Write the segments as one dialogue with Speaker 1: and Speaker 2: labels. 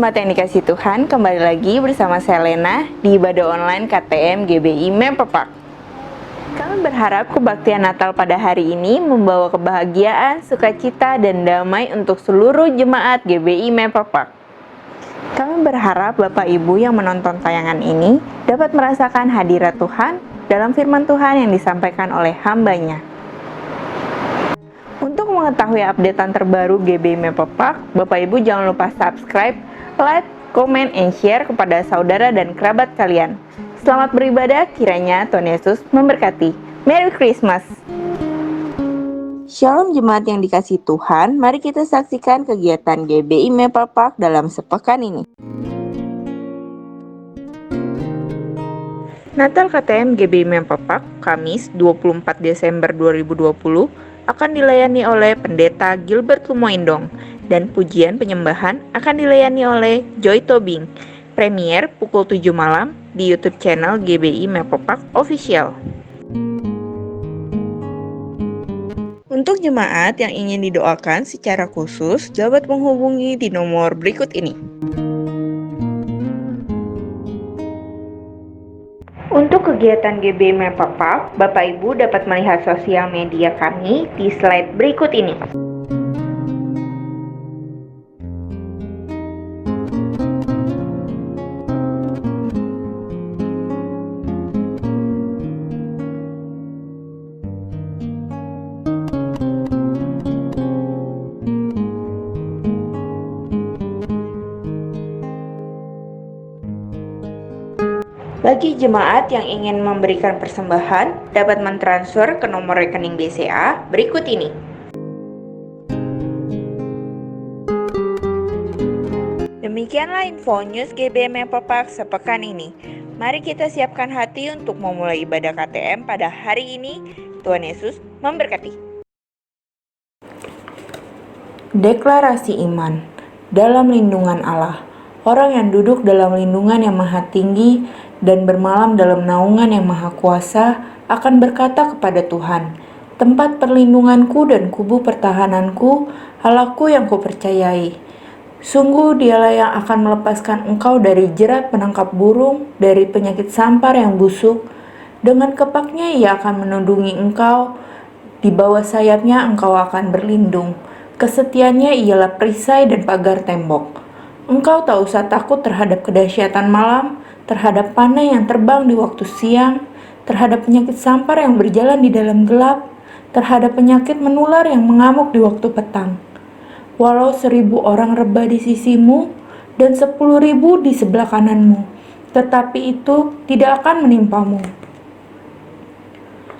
Speaker 1: Jemaat yang dikasih Tuhan, kembali lagi bersama saya Lena di ibadah online KTM GBI Memperpak. Kami berharap kebaktian Natal pada hari ini membawa kebahagiaan, sukacita, dan damai untuk seluruh jemaat GBI Memperpak. Kami berharap Bapak Ibu yang menonton tayangan ini dapat merasakan hadirat Tuhan dalam firman Tuhan yang disampaikan oleh hamba-Nya. Untuk mengetahui updatean terbaru GBI Memperpak, Bapak Ibu jangan lupa subscribe, like, comment, and share kepada saudara dan kerabat kalian. Selamat beribadah, kiranya Tuhan Yesus memberkati. Merry Christmas! Shalom jemaat yang dikasih Tuhan, mari kita saksikan kegiatan GBI Memperpak dalam sepekan ini. Natal KTM GBI Memperpak, Kamis 24 Desember 2020, akan dilayani oleh Pendeta Gilbert Lumoindong, dan pujian penyembahan akan dilayani oleh Joy Tobing. Premier pukul 7 malam di YouTube channel GBI Memperpak Official. Untuk jemaat yang ingin didoakan secara khusus dapat menghubungi di nomor berikut ini. Untuk kegiatan GBI Memperpak, Bapak Ibu dapat melihat sosial media kami di slide berikut ini. Bagi jemaat yang ingin memberikan persembahan, dapat mentransfer ke nomor rekening BCA berikut ini. Demikianlah info news GBI Memperpak sepekan ini. Mari kita siapkan hati untuk memulai ibadah KTM pada hari ini. Tuhan Yesus memberkati. Deklarasi iman dalam lindungan Allah. Orang yang duduk dalam lindungan yang maha tinggi dan bermalam dalam naungan yang maha kuasa akan berkata kepada Tuhan, tempat perlindunganku dan kubu pertahananku, Allahku yang kupercayai. Sungguh dialah yang akan melepaskan engkau dari jerat penangkap burung, dari penyakit sampar yang busuk. Dengan kepaknya ia akan menundungi engkau, di bawah sayapnya engkau akan berlindung. Kesetiaannya ialah perisai dan pagar tembok. Engkau tak usah takut terhadap kedahsyatan malam, terhadap panah yang terbang di waktu siang, terhadap penyakit sampar yang berjalan di dalam gelap, terhadap penyakit menular yang mengamuk di waktu petang. Walau 1000 orang rebah di sisimu dan 10.000 di sebelah kananmu, tetapi itu tidak akan menimpamu.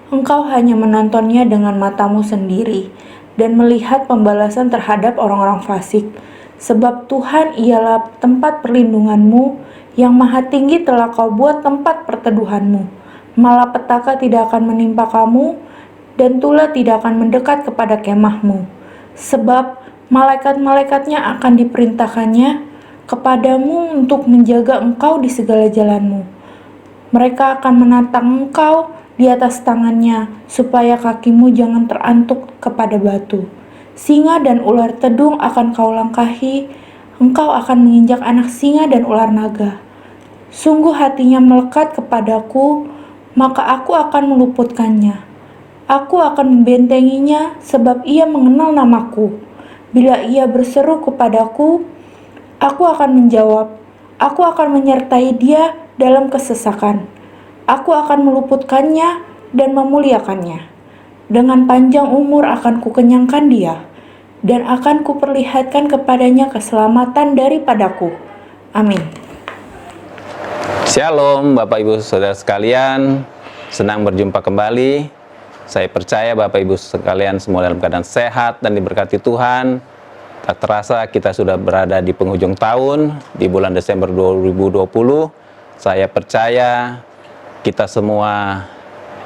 Speaker 1: Engkau hanya menontonnya dengan matamu sendiri dan melihat pembalasan terhadap orang-orang fasik. Sebab Tuhan ialah tempat perlindunganmu, yang maha tinggi telah kau buat tempat perteduhanmu. Malapetaka tidak akan menimpa kamu, dan tulah tidak akan mendekat kepada kemahmu. Sebab malaikat-malaikatnya akan diperintahkannya kepadamu untuk menjaga engkau di segala jalanmu. Mereka akan menatang engkau di atas tangannya, supaya kakimu jangan terantuk kepada batu. Singa dan ular tedung akan kau langkahi, engkau akan menginjak anak singa dan ular naga. Sungguh hatinya melekat kepadaku, maka aku akan meluputkannya. Aku akan membentenginya sebab ia mengenal namaku. Bila ia berseru kepadaku, aku akan menjawab. Aku akan menyertai dia dalam kesesakan. Aku akan meluputkannya dan memuliakannya. Dengan panjang umur akan kukenyangkan dia, dan akan kuperlihatkan kepadanya keselamatan daripadaku. Amin.
Speaker 2: Shalom Bapak Ibu Saudara sekalian, senang berjumpa kembali. Saya percaya Bapak Ibu sekalian semua dalam keadaan sehat dan diberkati Tuhan. Tak terasa kita sudah berada di penghujung tahun, di bulan Desember 2020. Saya percaya kita semua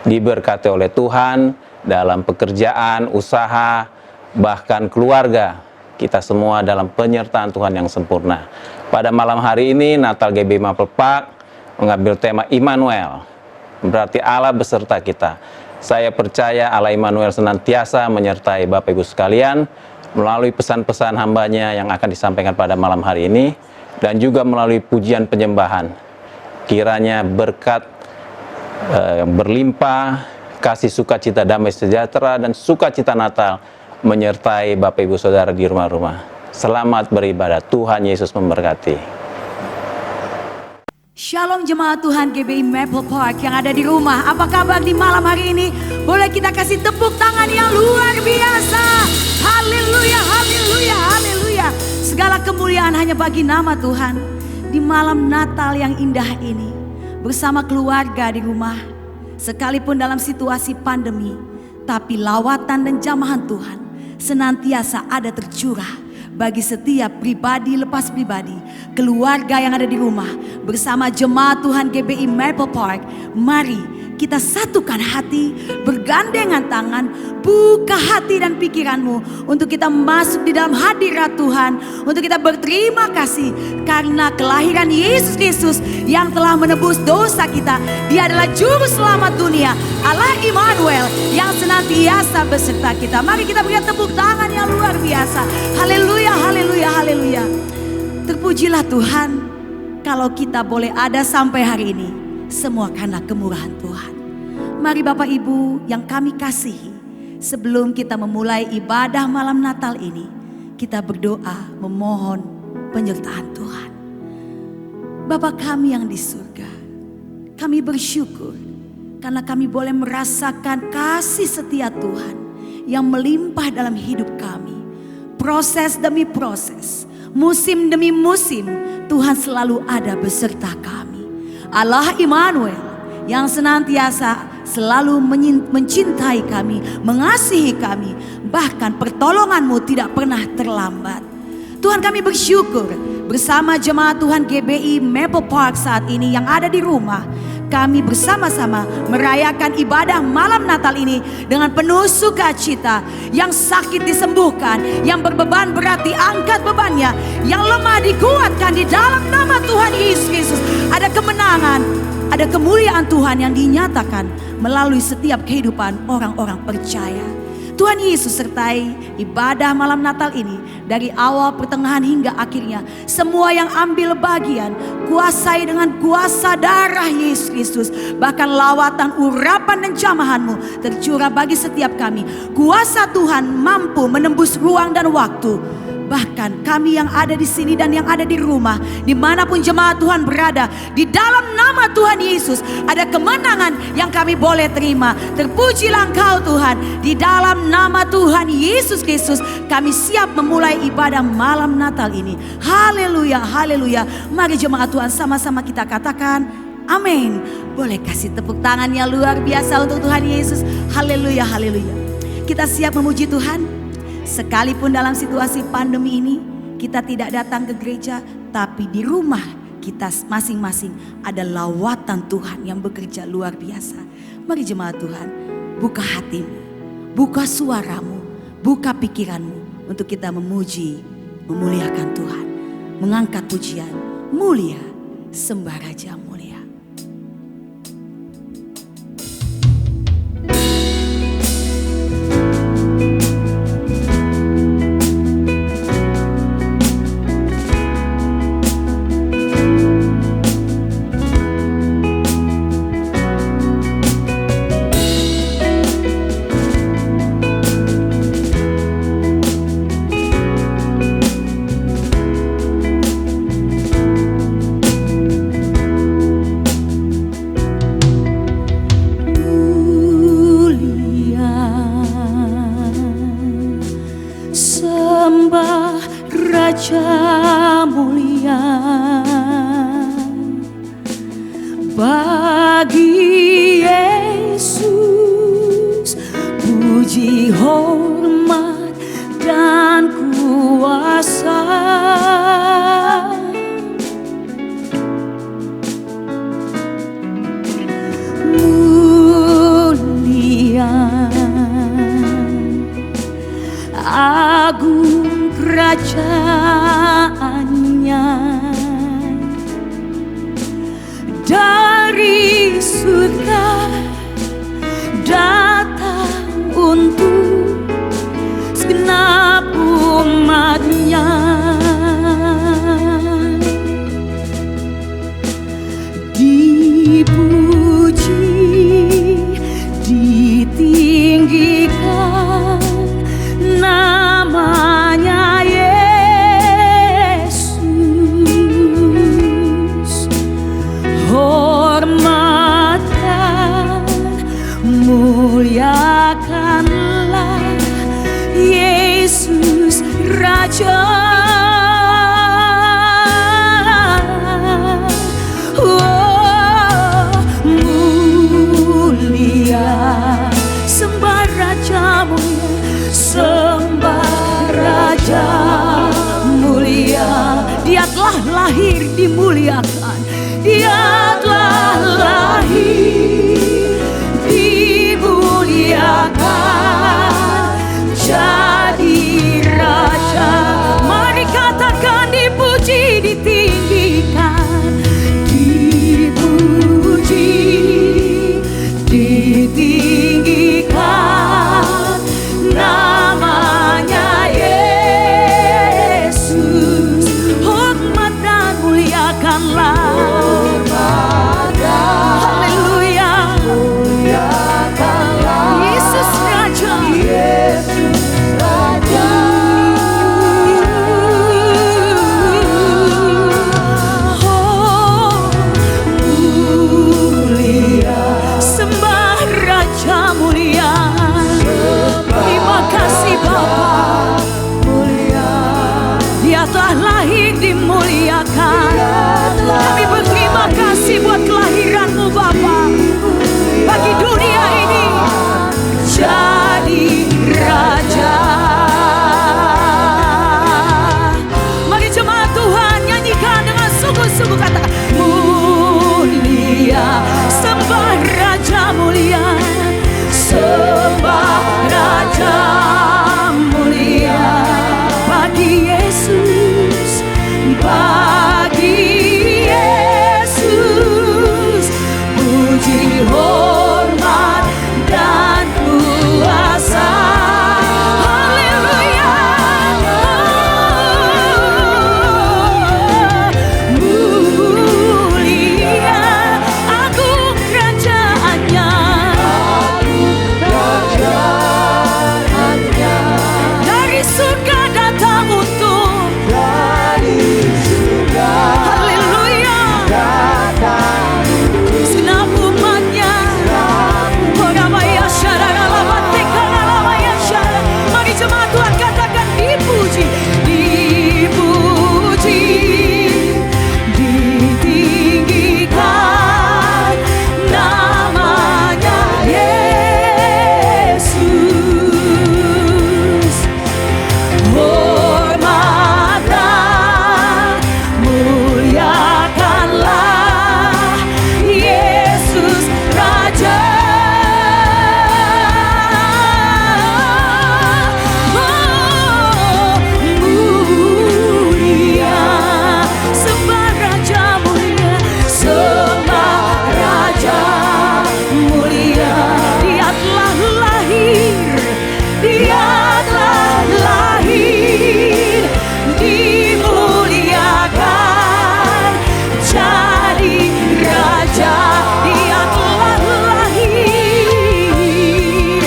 Speaker 2: diberkati oleh Tuhan dalam pekerjaan, usaha, bahkan keluarga. Kita semua dalam penyertaan Tuhan yang sempurna. Pada malam hari ini, Natal GBI Memperpak mengambil tema Immanuel, berarti Allah beserta kita. Saya percaya Allah Immanuel senantiasa menyertai Bapak Ibu sekalian melalui pesan-pesan hambanya yang akan disampaikan pada malam hari ini. dan juga melalui pujian penyembahan. Kiranya berkat berlimpah, kasih sukacita, damai sejahtera, dan sukacita Natal menyertai Bapak Ibu Saudara di rumah-rumah. Selamat beribadah. Tuhan Yesus memberkati.
Speaker 3: Shalom jemaat Tuhan GBI Maple Park yang ada di rumah. Apa kabar di malam hari ini? Boleh kita kasih tepuk tangan yang luar biasa. Haleluya, haleluya, haleluya. Segala kemuliaan hanya bagi nama Tuhan. Di malam Natal yang indah ini, bersama keluarga di rumah, sekalipun dalam situasi pandemi, tapi lawatan dan jamahan Tuhan senantiasa ada tercurah bagi setiap pribadi lepas pribadi, keluarga yang ada di rumah. Bersama jemaat Tuhan GBI Maple Park, mari kita satukan hati, bergandengan tangan, buka hati dan pikiranmu untuk kita masuk di dalam hadirat Tuhan, untuk kita berterima kasih karena kelahiran Yesus Kristus yang telah menebus dosa kita. Dia adalah juru selamat dunia, Allah Immanuel yang senantiasa beserta kita. Mari kita berikan tepuk tangan yang luar biasa. Haleluya, haleluya, haleluya. Terpujilah Tuhan kalau kita boleh ada sampai hari ini, semua karena kemurahan Tuhan. Mari Bapak Ibu yang kami kasihi, sebelum kita memulai ibadah malam Natal ini, kita berdoa memohon penyertaan Tuhan. Bapa kami yang di surga, kami bersyukur karena kami boleh merasakan kasih setia Tuhan yang melimpah dalam hidup kami. Proses demi proses, musim demi musim, Tuhan selalu ada beserta kami. Allah Immanuel yang senantiasa selalu mencintai kami, mengasihi kami, bahkan pertolongan-Mu tidak pernah terlambat. Tuhan, kami bersyukur bersama jemaat Tuhan GBI Maple Park saat ini yang ada di rumah. Kami bersama-sama merayakan ibadah malam Natal ini dengan penuh sukacita. Yang sakit disembuhkan, yang berbeban berat diangkat bebannya, yang lemah dikuatkan di dalam nama Tuhan Yesus Kristus. Ada kemenangan, ada kemuliaan Tuhan yang dinyatakan melalui setiap kehidupan orang-orang percaya. Tuhan Yesus sertai ibadah malam Natal ini dari awal, pertengahan hingga akhirnya. Semua yang ambil bagian, kuasai dengan kuasa darah Yesus Kristus. Bahkan lawatan, urapan dan jamahan-Mu tercurah bagi setiap kami. Kuasa Tuhan mampu menembus ruang dan waktu. Bahkan kami yang ada di sini dan yang ada di rumah, dimanapun jemaat Tuhan berada, di dalam nama Tuhan Yesus ada kemenangan yang kami boleh terima. Terpujilah Engkau Tuhan. Di dalam nama Tuhan Yesus Kristus kami siap memulai ibadah malam Natal ini. Haleluya, haleluya. Mari jemaat Tuhan sama-sama kita katakan amin. Boleh kasih tepuk tangan yang luar biasa untuk Tuhan Yesus. Haleluya, haleluya. Kita siap memuji Tuhan. Sekalipun dalam situasi pandemi ini kita tidak datang ke gereja, tapi di rumah kita masing-masing ada lawatan Tuhan yang bekerja luar biasa. Mari jemaat Tuhan, buka hatimu, buka suaramu, buka pikiranmu untuk kita memuji, memuliakan Tuhan, mengangkat pujian, mulia, sembah Raja mulia. Bagi Yesus puji, hormat dan kuasa. Mulia, agung kerajaannya. Dari surga datang untuk segenap umatnya. dimuliakan. Dia telah lahir, dimuliakan, jadi raja. Mari katakan dipuji, ditinggikan, dipuji, ditinggikan, namanya Yesus. Hormat dan muliakanlah. Haleluya. Yesus Raja. Oh, mulia, sembah Raja mulia. Terima kasih Bapa. Dia telah lahir, dimuliakan. Kami berterima kasih buat kelahiran-Mu Bapa. Bagi dunia ini jadi Raja. Mari jemaat Tuhan nyanyikan dengan sungguh-sungguh, katakan mulia, sembah Raja mulia, sembah Raja mulia. Bagi Yesus, bagi Yesus, puji, hormat dan kuasa. Haleluya. Mulia, agung kerajaannya. Dari surga datang untuk haleluya, senap umatnya. Orabaya syararalabatika lalabaya syara. Mari jemaat Tuhan katakan dipuji, dipuji, ditinggikan, namanya Yesus. Hormatlah, muliakanlah Yesus Raja. Oh, mulia, sembah Raja mulia, sembah Raja mulia. Dia telah lahir, dia telah lahir, dimuliakan, jadi Raja. Dia telah lahir,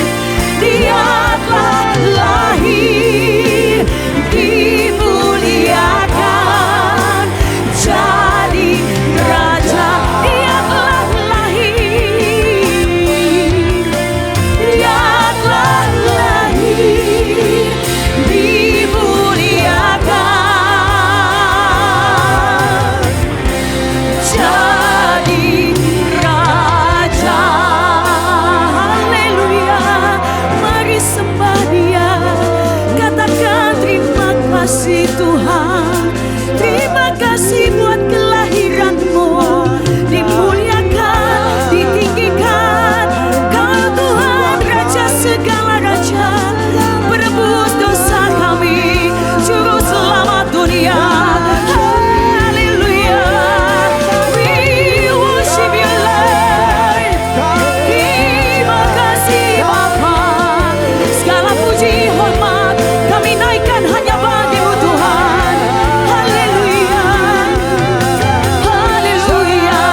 Speaker 3: dia telah lahir, dimuliakan, jadi Raja. Dia telah lahir, dia telah lahir, dimuliakan, jadi Raja. Haleluya. Mari sembah Dia. Katakan terima kasih Tuhan. Terima kasih buat kelahiran-Mu. Dimuliakan, ditinggikan. Kau Tuhan Raja segala raja. Penebus dosa kami, juru selamat dunia. Haleluya. We worship you Lord. Terima kasih Bapa. Segala puji hormat kami naikkan hanya bagi-Mu Tuhan. Haleluya. Haleluya.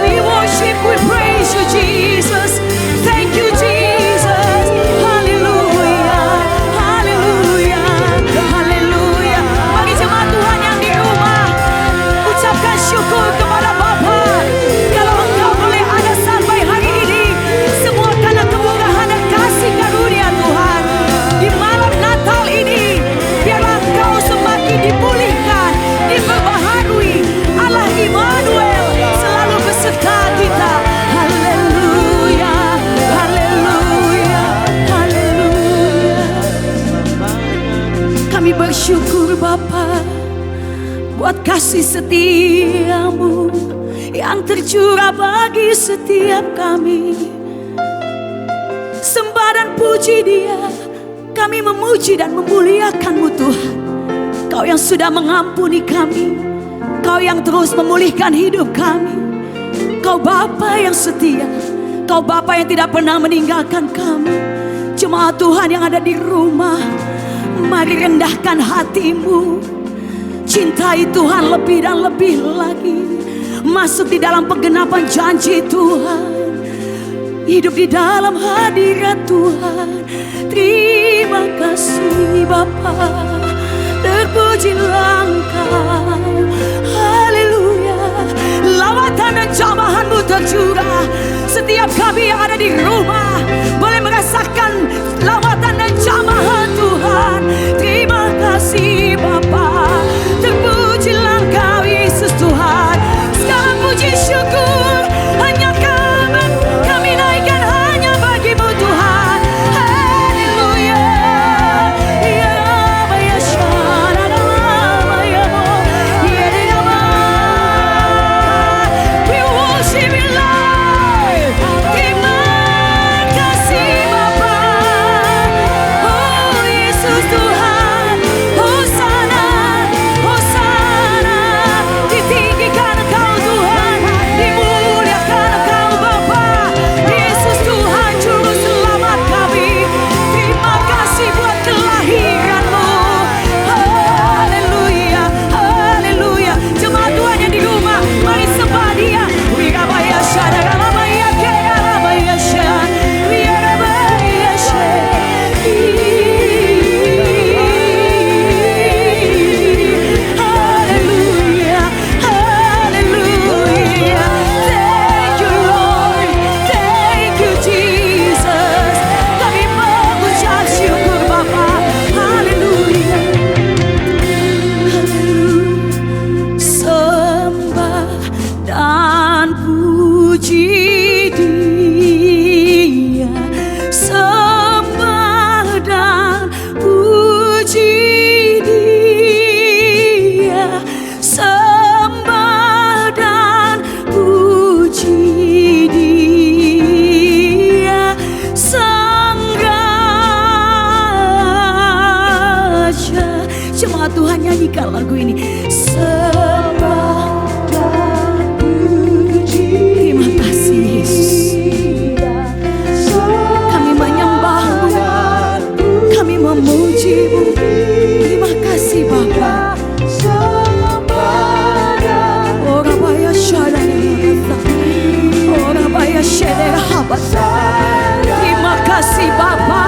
Speaker 3: We worship, we praise you Jesus. Thank you Jesus. Haleluya. Haleluya. Haleluya. Bagi jemaat Tuhan yang di rumah, ucapkan syukur kepada Bapa. Kalau engkau boleh ada sampai hari ini, semua karena kemurahan dan kasih karunia Tuhan. Di malam Natal ini, biarlah engkau semakin dipulihkan, diperbaharui. Allah Immanuel selalu beserta kita. Haleluya. Haleluya. Haleluya. Kami bersyukur Bapa. buat kasih setiamu yang tercurah bagi setiap kami. Sembah dan puji Dia, kami memuji dan memuliakan-Mu Tuhan. Kau yang sudah mengampuni kami, Kau yang terus memulihkan hidup kami. Kau Bapa yang setia, Kau Bapa yang tidak pernah meninggalkan kami. Jemaat Tuhan yang ada di rumah, mari rendahkan hatimu. Cintai Tuhan lebih dan lebih lagi. Masuk di dalam penggenapan janji Tuhan. Hidup di dalam hadirat Tuhan. Terima kasih Bapa, terpujilah Engkau. Haleluya. Lawatan dan jamahan-Mu tercurah. Setiap kami yang ada di rumah boleh merasakan lawatan dan jamahan Tuhan. Terima kasih Bapa, terpujilah Engkau Yesus Tuhan. Segala puji syukur hanya kami naikkan hanya bagi-Mu Tuhan. Haleluya. Ya Rabbi ya Shalom ya Mo. Ya Rabbi. We worship You Lord. Terima kasih Bapa. Oh Yesus Tuhan. Hosana, Hosana. Ditinggikan Engkau Tuhan, dimuliakan Engkau Bapa. Yesus Tuhan Juru Selamat kami. Terima kasih buat kelahiran-Mu. Haleluya, haleluya. Jemaat Tuhan yang di rumah, mari sembah Dia. Wirabaya Shadarabaya Kerabaya Shah. Wirabaya Shah. Haleluya, haleluya. Thank You Lord, thank You Jesus. Kami mengucap syukur Bapa. Haleluya, haleluya. Sembah dan puji Dia. Sembah dan puji Dia. Sembah dan puji Dia. Sang Raja. Jemaat Tuhan nyanyikan lagu ini. Sembah dan puji. Terima kasih Yesus. Kami menyembah-Mu, kami memuji-Mu. Terima kasih Bapa. Oh Rabaya Shadana, oh Rabaya Shadana. Terima kasih Bapa.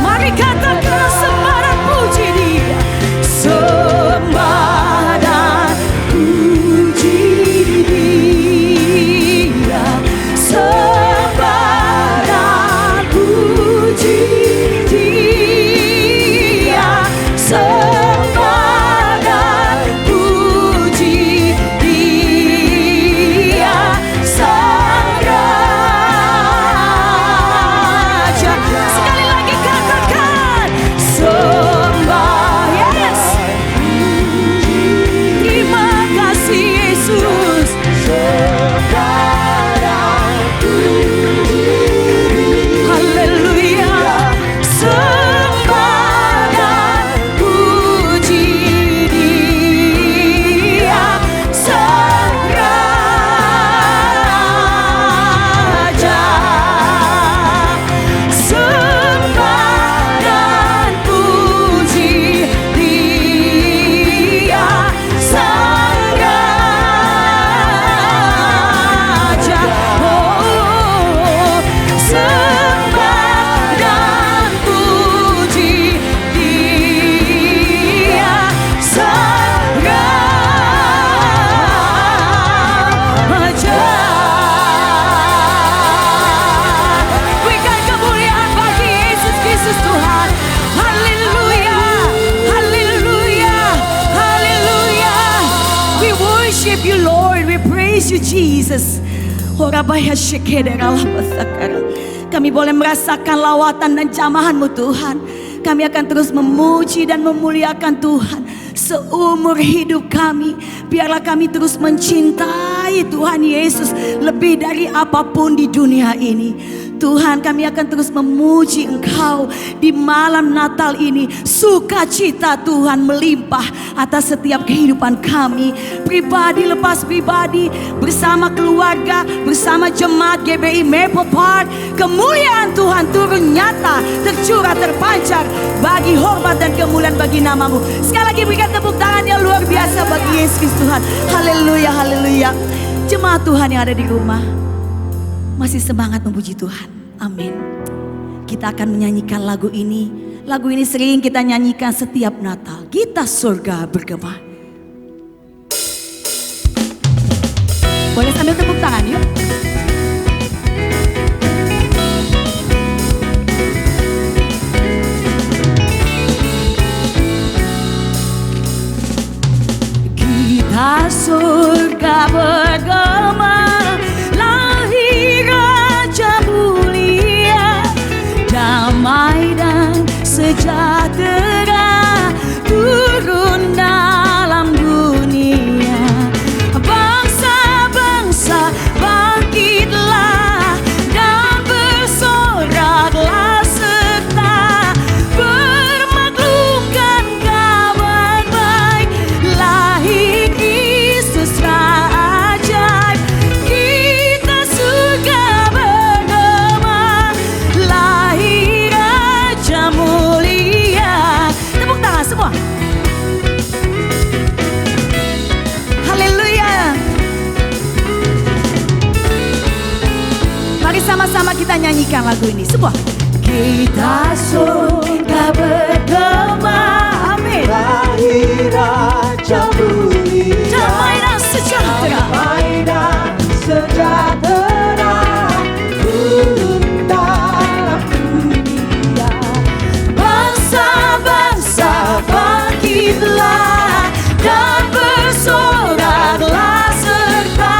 Speaker 3: Mari katakan sembah dan puji Dia. Sembah dan puji Dia. Sembah dan puji Dia. Sembah dan puji Dia. Sang Raja. Sekali lagi katakan sembah. Yes. Terima kasih Yesus. Haleluya. Sembah dan puji Dia. Sang Raja. Sembah dan puji Dia. Sang Raja. Oh, sembah dan puji Dia. Sang Raja. Berikan kemuliaan bagi Yesus Kristus Tuhan. Haleluya, haleluya, haleluya. We worship You Lord, we praise You Jesus. Horabaya Shekedera Labasakara. Kami boleh merasakan lawatan dan jamahan-Mu Tuhan. Kami akan terus memuji dan memuliakan Tuhan. seumur hidup kami. Biarlah kami terus mencintai Tuhan Yesus lebih dari apapun di dunia ini. Tuhan, kami akan terus memuji Engkau di malam Natal ini. Sukacita Tuhan melimpah atas setiap kehidupan kami, pribadi lepas pribadi, bersama keluarga, bersama jemaat GBI Maple Park. Kemuliaan Tuhan turun nyata, tercurah, terpancar bagi hormat dan kemuliaan bagi namamu. Sekali lagi berikan tepuk tangan yang luar biasa bagi Yesus Tuhan. Haleluya, haleluya. Jemaat Tuhan yang ada di rumah, masih semangat memuji Tuhan. Amin. Kita akan menyanyikan lagu ini. Lagu ini sering kita nyanyikan setiap Natal. Kita surga bergema. Boleh sambil tepuk tangan yuk. Kita surga bergema. Damai dan sejahtera turun dalam dunia. Bangsa-bangsa bangkitlah dan bersoraklah serta bermaklumkan kabar baik. Lahir Kristus ajaib, kita surga bergema. Lahir Raja mulia. Tepuk tangan semua. Haleluya. Mari sama-sama kita nyanyikan lagu ini. Semua. Kita surga bergema. Amin.
Speaker 4: Lahir Raja mulia.
Speaker 3: Damai dan sejahtera.
Speaker 4: Damai dan sejahtera turun dalam dunia.
Speaker 3: Bangsa-bangsa bangkitlah dan bersoraklah serta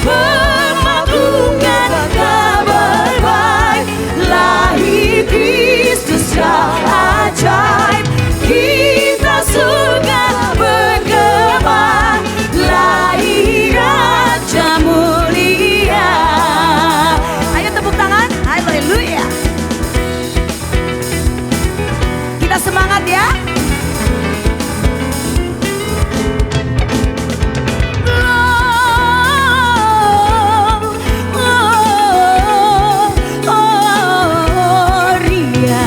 Speaker 3: bermaklumkan kabar baik. Lahir Kristus yang ajaib, kita surga bergema. Lahir Raja mulia. Ayo tepuk tangan. Haleluya. Kita semangat ya. Gloria,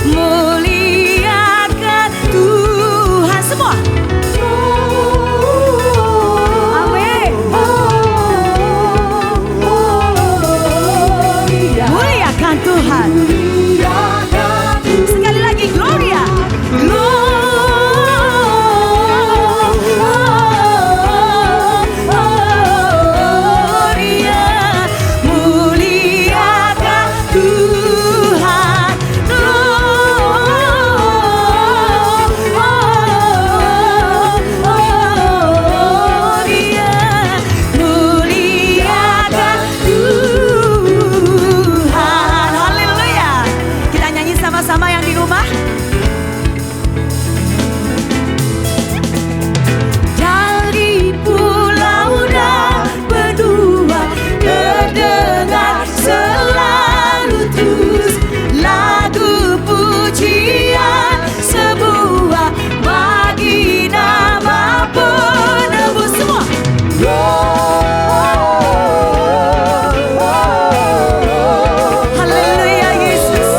Speaker 3: muliakan Tuhan semua. Amin. Muliakan Tuhan. Sekali lagi, Gloria. Gloria, muliakan Tuhan. Gloria, muliakan Tuhan. Haleluya. Kita nyanyi sama-sama yang di rumah. Dari pulau dan benua terdengar selalu terus lagu pujian sebuah bagi nama penebus semua. Haleluya Yesus.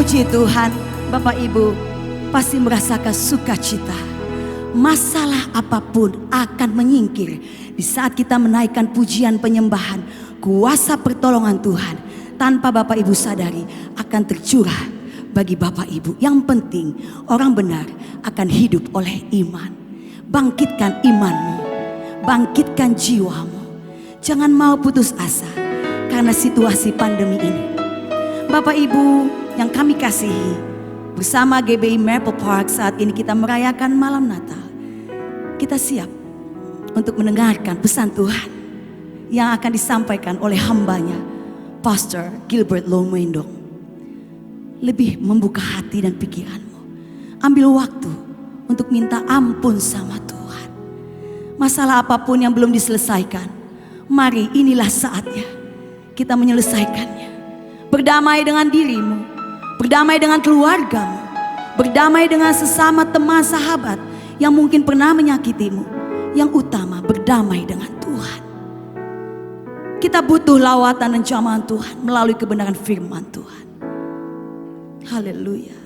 Speaker 3: Puji Tuhan, Bapak Ibu pasti merasakan sukacita. Masalah apapun akan menyingkir di saat kita menaikkan pujian penyembahan. Kuasa pertolongan Tuhan tanpa Bapak Ibu sadari akan tercurah bagi Bapak Ibu. Yang penting orang benar akan hidup oleh iman. Bangkitkan imanmu, bangkitkan jiwamu. Jangan mau putus asa karena situasi pandemi ini. Bapak Ibu yang kami kasihi, bersama GBI Maple Park saat ini kita merayakan malam Natal. Kita siap untuk mendengarkan pesan Tuhan yang akan disampaikan oleh hambanya, Pastor Gilbert Lomendong. Lebih membuka hati dan pikiranmu. Ambil waktu untuk minta ampun sama Tuhan. Masalah apapun yang belum diselesaikan, mari inilah saatnya kita menyelesaikannya. Berdamai dengan dirimu, berdamai dengan keluargamu, berdamai dengan sesama teman sahabat yang mungkin pernah menyakitimu. Yang utama berdamai dengan Tuhan. Kita butuh lawatan dan jamahan Tuhan melalui kebenaran firman Tuhan. Haleluya.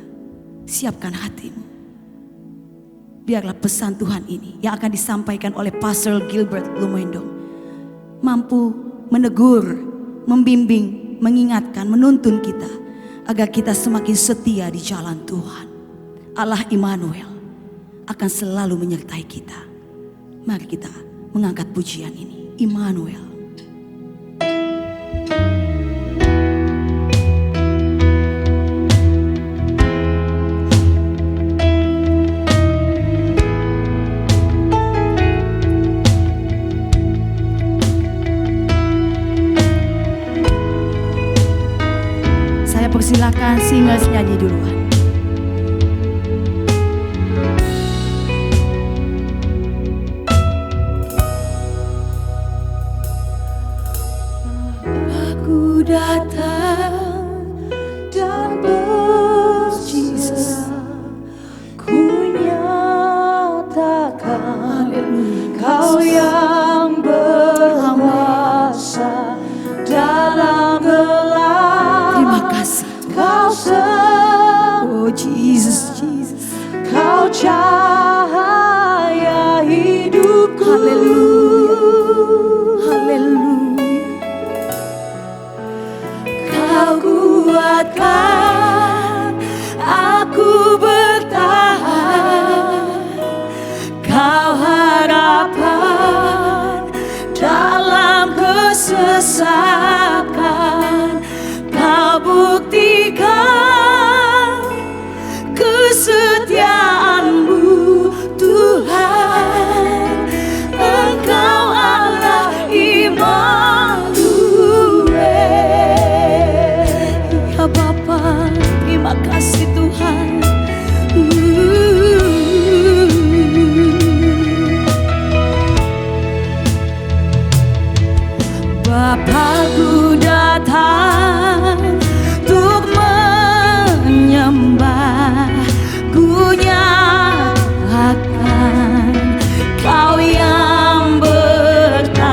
Speaker 3: Siapkan hatimu. Biarlah pesan Tuhan ini yang akan disampaikan oleh Pastor Gilbert Lomendong mampu menegur, membimbing, mengingatkan, menuntun kita agar kita semakin setia di jalan Tuhan. Allah Immanuel akan selalu menyertai kita. Mari kita mengangkat pujian ini. Immanuel. Saya persilakan singers nyanyi duluan.
Speaker 4: Aku datang dan bersedia, ku nyatakan Kau yang berkuasa dalam gelap.
Speaker 3: Terima kasih.
Speaker 4: Kau
Speaker 3: Oh Jesus, Jesus.
Speaker 4: Kau cahaya hidupku.
Speaker 3: Haleluya. Haleluya.
Speaker 4: Kau kuatkan aku bertahan. Kau harapan dalam kesesakan. Kau buktikan kesetiaanmu Tuhan. Engkau Allah Immanuel.
Speaker 3: Ya Bapa, terima kasih Tuhan.
Speaker 4: Bapakku datang untuk menyembah. Ku nyatakan Kau yang bertahta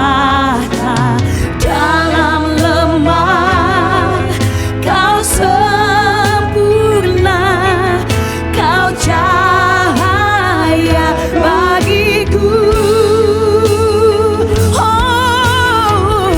Speaker 4: dalam lemah. Kau sempurna, Kau cahaya bagiku. Oh,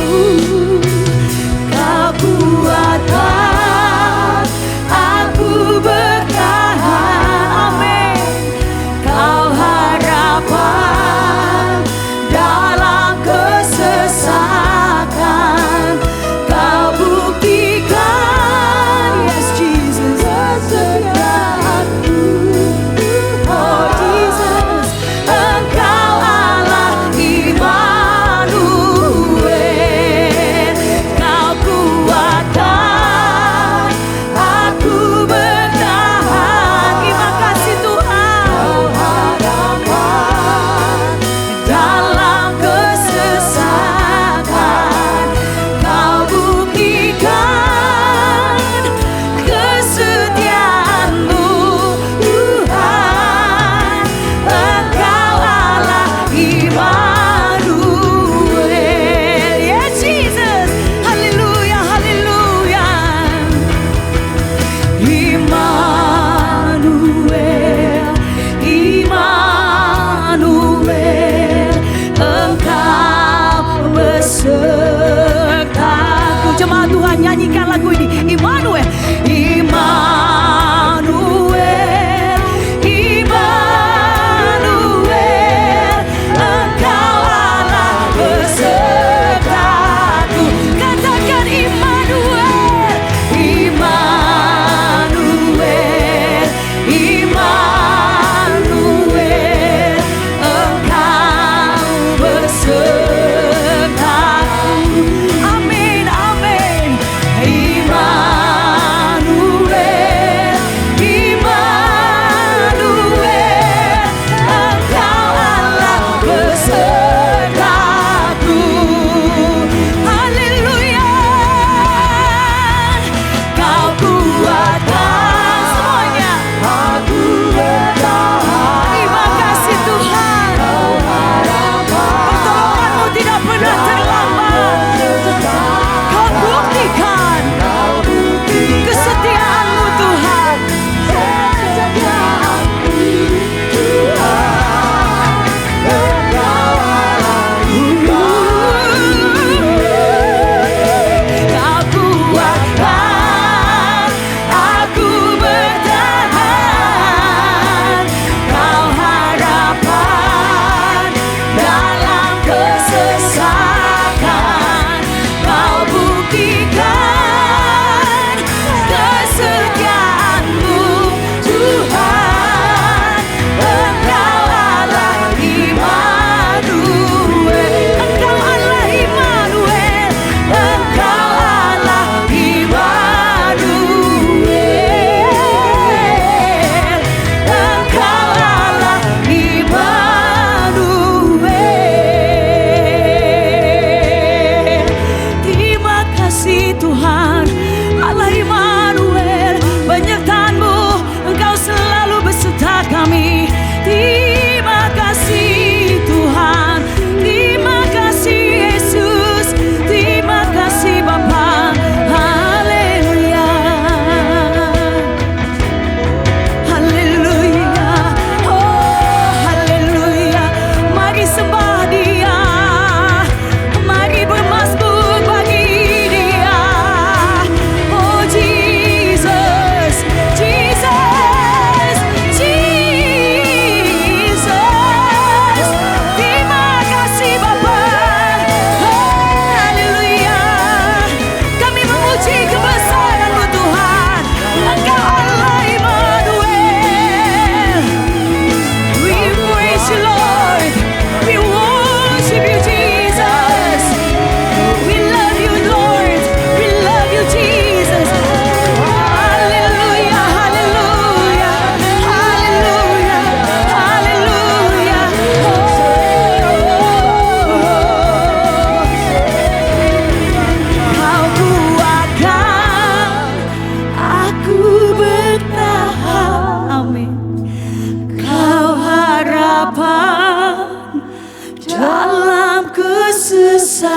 Speaker 4: dalam kesesakan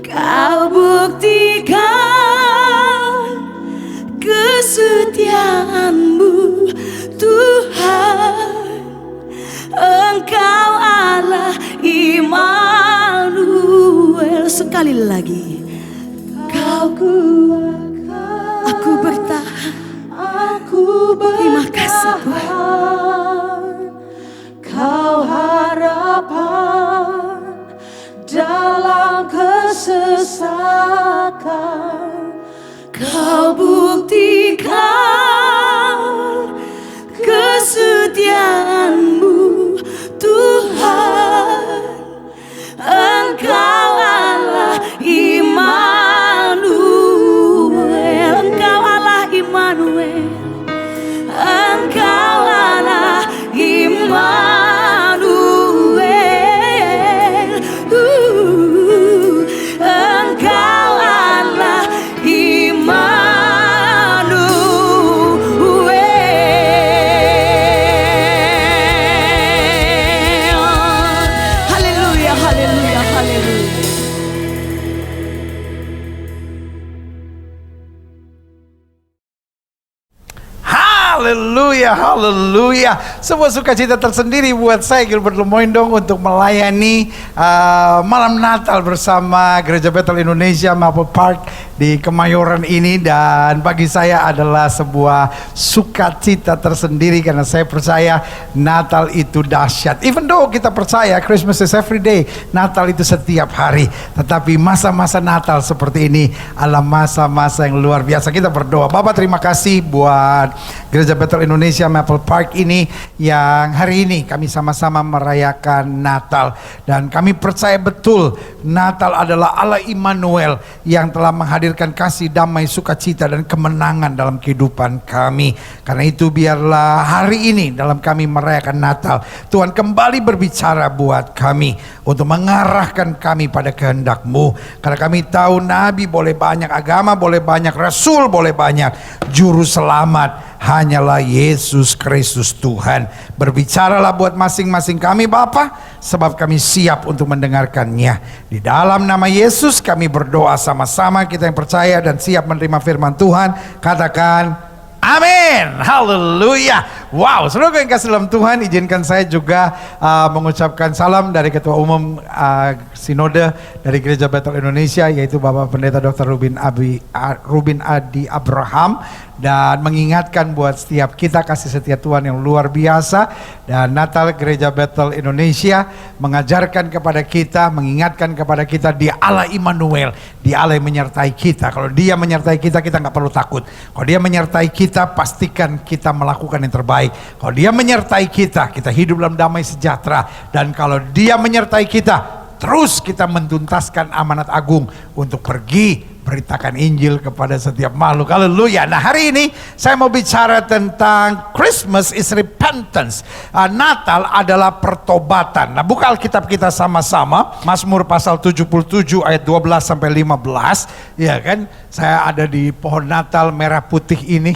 Speaker 4: Kau buktikan kesetiaan-Mu Tuhan. Engkau Allah Immanuel.
Speaker 3: Sekali lagi.
Speaker 4: Kau kuatkan,
Speaker 3: Aku bertahan.
Speaker 4: aku
Speaker 3: Terima kasih, Tuhan.
Speaker 4: bertahan. Kau harapan dalam kesesakan. Kau buktikan kesetiaan-Mu Tuhan. Engkau Allah Immanuel. Engkau Allah Immanuel. Engkau Allah Immanuel. Engkau Allah Immanuel. Haleluya, haleluya, haleluya.
Speaker 5: Haleluya, haleluya. Sebuah sukacita tersendiri buat saya Gilbert Lemoindong untuk melayani malam Natal bersama Gereja Bethel Indonesia Maple Park di Kemayoran ini. Dan bagi saya adalah sebuah sukacita tersendiri karena saya percaya Natal itu dahsyat. Even though kita percaya Christmas is every day, Natal itu setiap hari, tetapi masa-masa Natal seperti ini adalah masa-masa yang luar biasa. Kita berdoa. Bapak, terima kasih buat Gereja Bethel Indonesia Maple Park ini yang hari ini kami sama-sama merayakan Natal. Dan kami percaya betul Natal adalah Allah Immanuel yang telah menghadirkan kasih, damai, sukacita dan kemenangan dalam kehidupan kami. Karena itu biarlah hari ini dalam kami merayakan Natal, Tuhan kembali berbicara buat kami untuk mengarahkan kami pada kehendak-Mu. Karena kami tahu nabi boleh banyak, agama boleh banyak, rasul boleh banyak, juru selamat hanyalah Yesus Kristus Tuhan. Berbicaralah buat masing-masing kami Bapa, sebab kami siap untuk mendengarkannya. Di dalam nama Yesus kami berdoa sama-sama, kita yang percaya dan siap menerima firman Tuhan, katakan amin. Haleluya. Wow, saudara yang kasih dalam Tuhan, izinkan saya juga mengucapkan salam dari Ketua Umum Sinode dari Gereja Bethel Indonesia, yaitu Bapak Pendeta Dr. Rubin Adi Abraham, dan mengingatkan buat setiap kita kasih setia Tuhan yang luar biasa. Dan Natal Gereja Bethel Indonesia mengajarkan kepada kita, mengingatkan kepada kita, Dia Allah Immanuel, Dia Allah yang menyertai kita. Kalau Dia menyertai kita, kita nggak perlu takut. Kalau Dia menyertai kita, pastikan kita melakukan yang terbaik. Kalau Dia menyertai kita, kita hidup dalam damai sejahtera. Dan kalau Dia menyertai kita, terus kita mentuntaskan amanat agung untuk pergi beritakan Injil kepada setiap makhluk. Haleluya. Nah, hari ini saya mau bicara tentang Christmas is repentance. Natal adalah pertobatan. Nah, buka Alkitab kita sama-sama. Mazmur pasal 77 ayat 12 sampai 15. Ya kan? Saya ada di pohon Natal merah putih ini.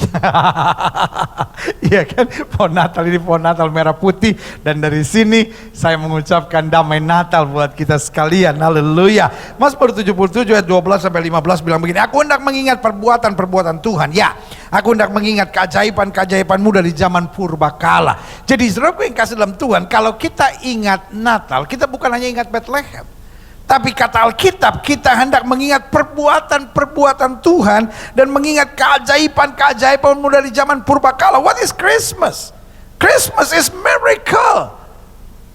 Speaker 5: Iya kan? Pohon Natal ini pohon Natal merah putih, dan dari sini saya mengucapkan damai Natal buat kita sekalian. Haleluya. Mazmur 77 ayat 12 sampai 15 bilang begini, aku hendak mengingat perbuatan-perbuatan Tuhan. Ya, aku hendak mengingat keajaiban-keajaiban-Mu dari zaman purbakala. Jadi saudaraku yang kasih dalam Tuhan, kalau kita ingat Natal, kita bukan hanya ingat Bethlehem, tapi kata Alkitab, kita hendak mengingat perbuatan-perbuatan Tuhan dan mengingat keajaiban-keajaiban-Mu dari zaman purbakala. What is Christmas? Christmas is miracle.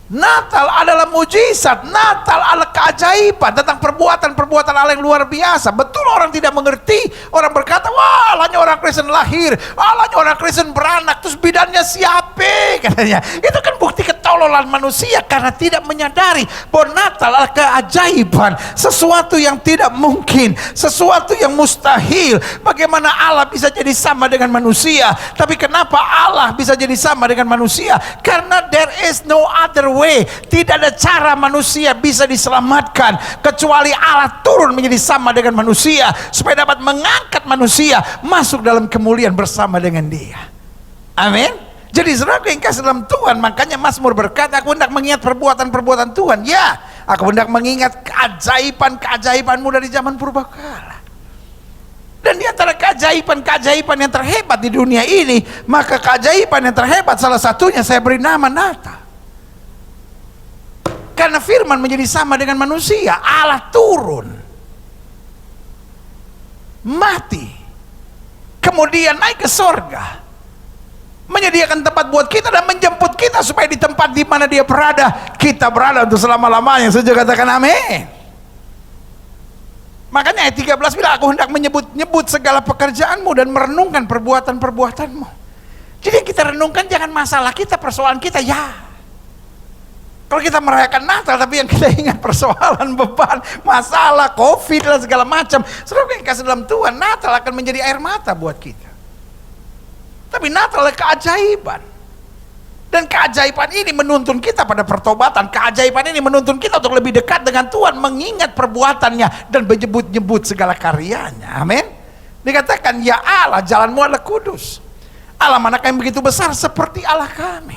Speaker 5: Natal adalah mujizat, Natal adalah keajaiban tentang perbuatan-perbuatan Allah yang luar biasa. Betul orang tidak mengerti, orang berkata, wah alahnya orang Kristen lahir, alahnya orang Kristen beranak, terus bidannya siapa katanya. Itu kan bukti ketololan manusia karena tidak menyadari bahwa Natal adalah keajaiban, sesuatu yang tidak mungkin, sesuatu yang mustahil. Bagaimana Allah bisa jadi sama dengan manusia? Tapi kenapa Allah bisa jadi sama dengan manusia? Karena there is no other way. Tidak ada cara manusia bisa diselamatkan kecuali Allah turun menjadi sama dengan manusia supaya dapat mengangkat manusia masuk dalam kemuliaan bersama dengan Dia. Amin. Jadi saudaraku yang kasih dalam Tuhan, makanya Mazmur berkata, aku hendak mengingat perbuatan-perbuatan Tuhan. Ya, aku hendak mengingat keajaiban-keajaibanmu dari zaman purbakala. Dan di antara keajaiban-keajaiban yang terhebat di dunia ini, maka keajaiban yang terhebat salah satunya saya beri nama Natal. Karena firman menjadi sama dengan manusia, Allah turun, mati, kemudian naik ke sorga, menyediakan tempat buat kita dan menjemput kita supaya di tempat di mana dia berada, kita berada untuk selama-lamanya. Saudara katakan amin. Makanya ayat 13 bilang, aku hendak menyebut-nyebut segala pekerjaanmu dan merenungkan perbuatan-perbuatanmu. Jadi yang kita renungkan jangan masalah kita, persoalan kita, ya. Kalau kita merayakan Natal tapi yang kita ingat persoalan, beban, masalah, COVID dan segala macam, saudara yang kasih dalam Tuhan, Natal akan menjadi air mata buat kita. Tapi Natal adalah keajaiban. Dan keajaiban ini menuntun kita pada pertobatan. Keajaiban ini menuntun kita untuk lebih dekat dengan Tuhan, mengingat perbuatannya dan menyebut-nyebut segala karyanya. Amin. Dikatakan, ya Allah, jalanmu adalah kudus. Allah manakah yang begitu besar seperti Allah kami.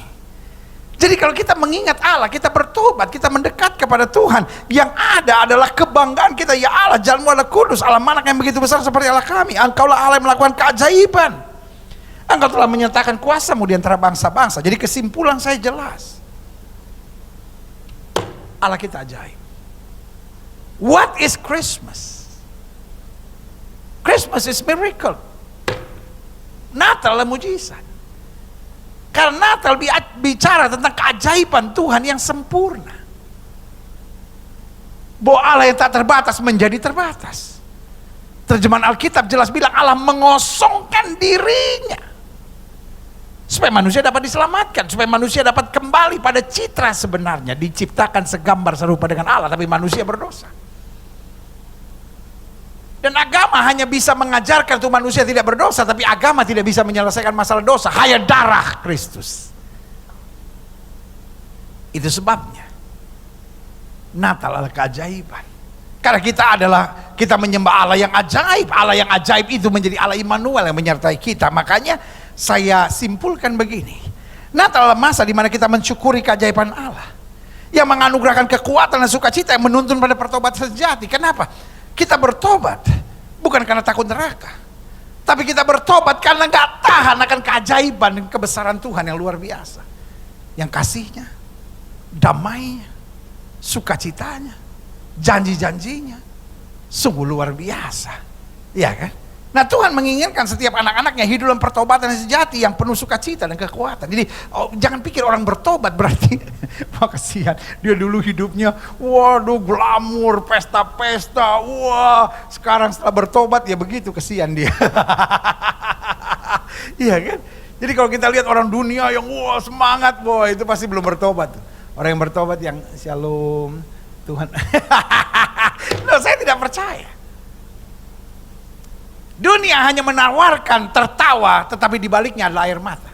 Speaker 5: Jadi kalau kita mengingat Allah, kita bertobat, kita mendekat kepada Tuhan, yang ada adalah kebanggaan kita. Ya Allah, jalanmu adalah kudus. Allah manakah yang begitu besar seperti Allah kami. Engkaulah Allah yang melakukan keajaiban. Engkau telah menyatakan kuasamu di antara bangsa-bangsa. Jadi kesimpulan saya jelas, Allah kita ajaib. What is Christmas? Christmas is miracle. Natal adalah mujizat. Karena Natal bicara tentang keajaiban Tuhan yang sempurna. Bahwa Allah yang tak terbatas menjadi terbatas. Terjemahan Alkitab jelas bilang Allah mengosongkan dirinya supaya manusia dapat diselamatkan, supaya manusia dapat kembali pada citra sebenarnya, diciptakan segambar serupa dengan Allah, tapi manusia berdosa. Dan agama hanya bisa mengajarkan untuk manusia tidak berdosa, tapi agama tidak bisa menyelesaikan masalah dosa, hanya darah Kristus. Itu sebabnya Natal adalah keajaiban. Karena kita menyembah Allah yang ajaib. Allah yang ajaib itu menjadi Allah Immanuel yang menyertai kita. Makanya saya simpulkan begini, Natal adalah masa di mana kita mensyukuri keajaiban Allah yang menganugerahkan kekuatan dan sukacita yang menuntun pada pertobatan sejati. Kenapa? Kita bertobat bukan karena takut neraka, tapi kita bertobat karena gak tahan akan keajaiban dan kebesaran Tuhan yang luar biasa, yang kasihnya, damainya, sukacitanya, janji-janjinya sungguh luar biasa, ya kan? Nah, Tuhan menginginkan setiap anak-anaknya hidup dalam pertobatan yang sejati yang penuh sukacita dan kekuatan. Jadi jangan pikir orang bertobat berarti wah kasihan, dia dulu hidupnya waduh glamur, pesta-pesta, wah sekarang setelah bertobat ya begitu, kasihan dia. Iya kan? Jadi kalau kita lihat orang dunia yang wah semangat, boy, itu pasti belum bertobat. Orang yang bertobat yang shalom Tuhan. Loh, saya tidak percaya. Dunia hanya menawarkan tertawa, tetapi di baliknya adalah air mata.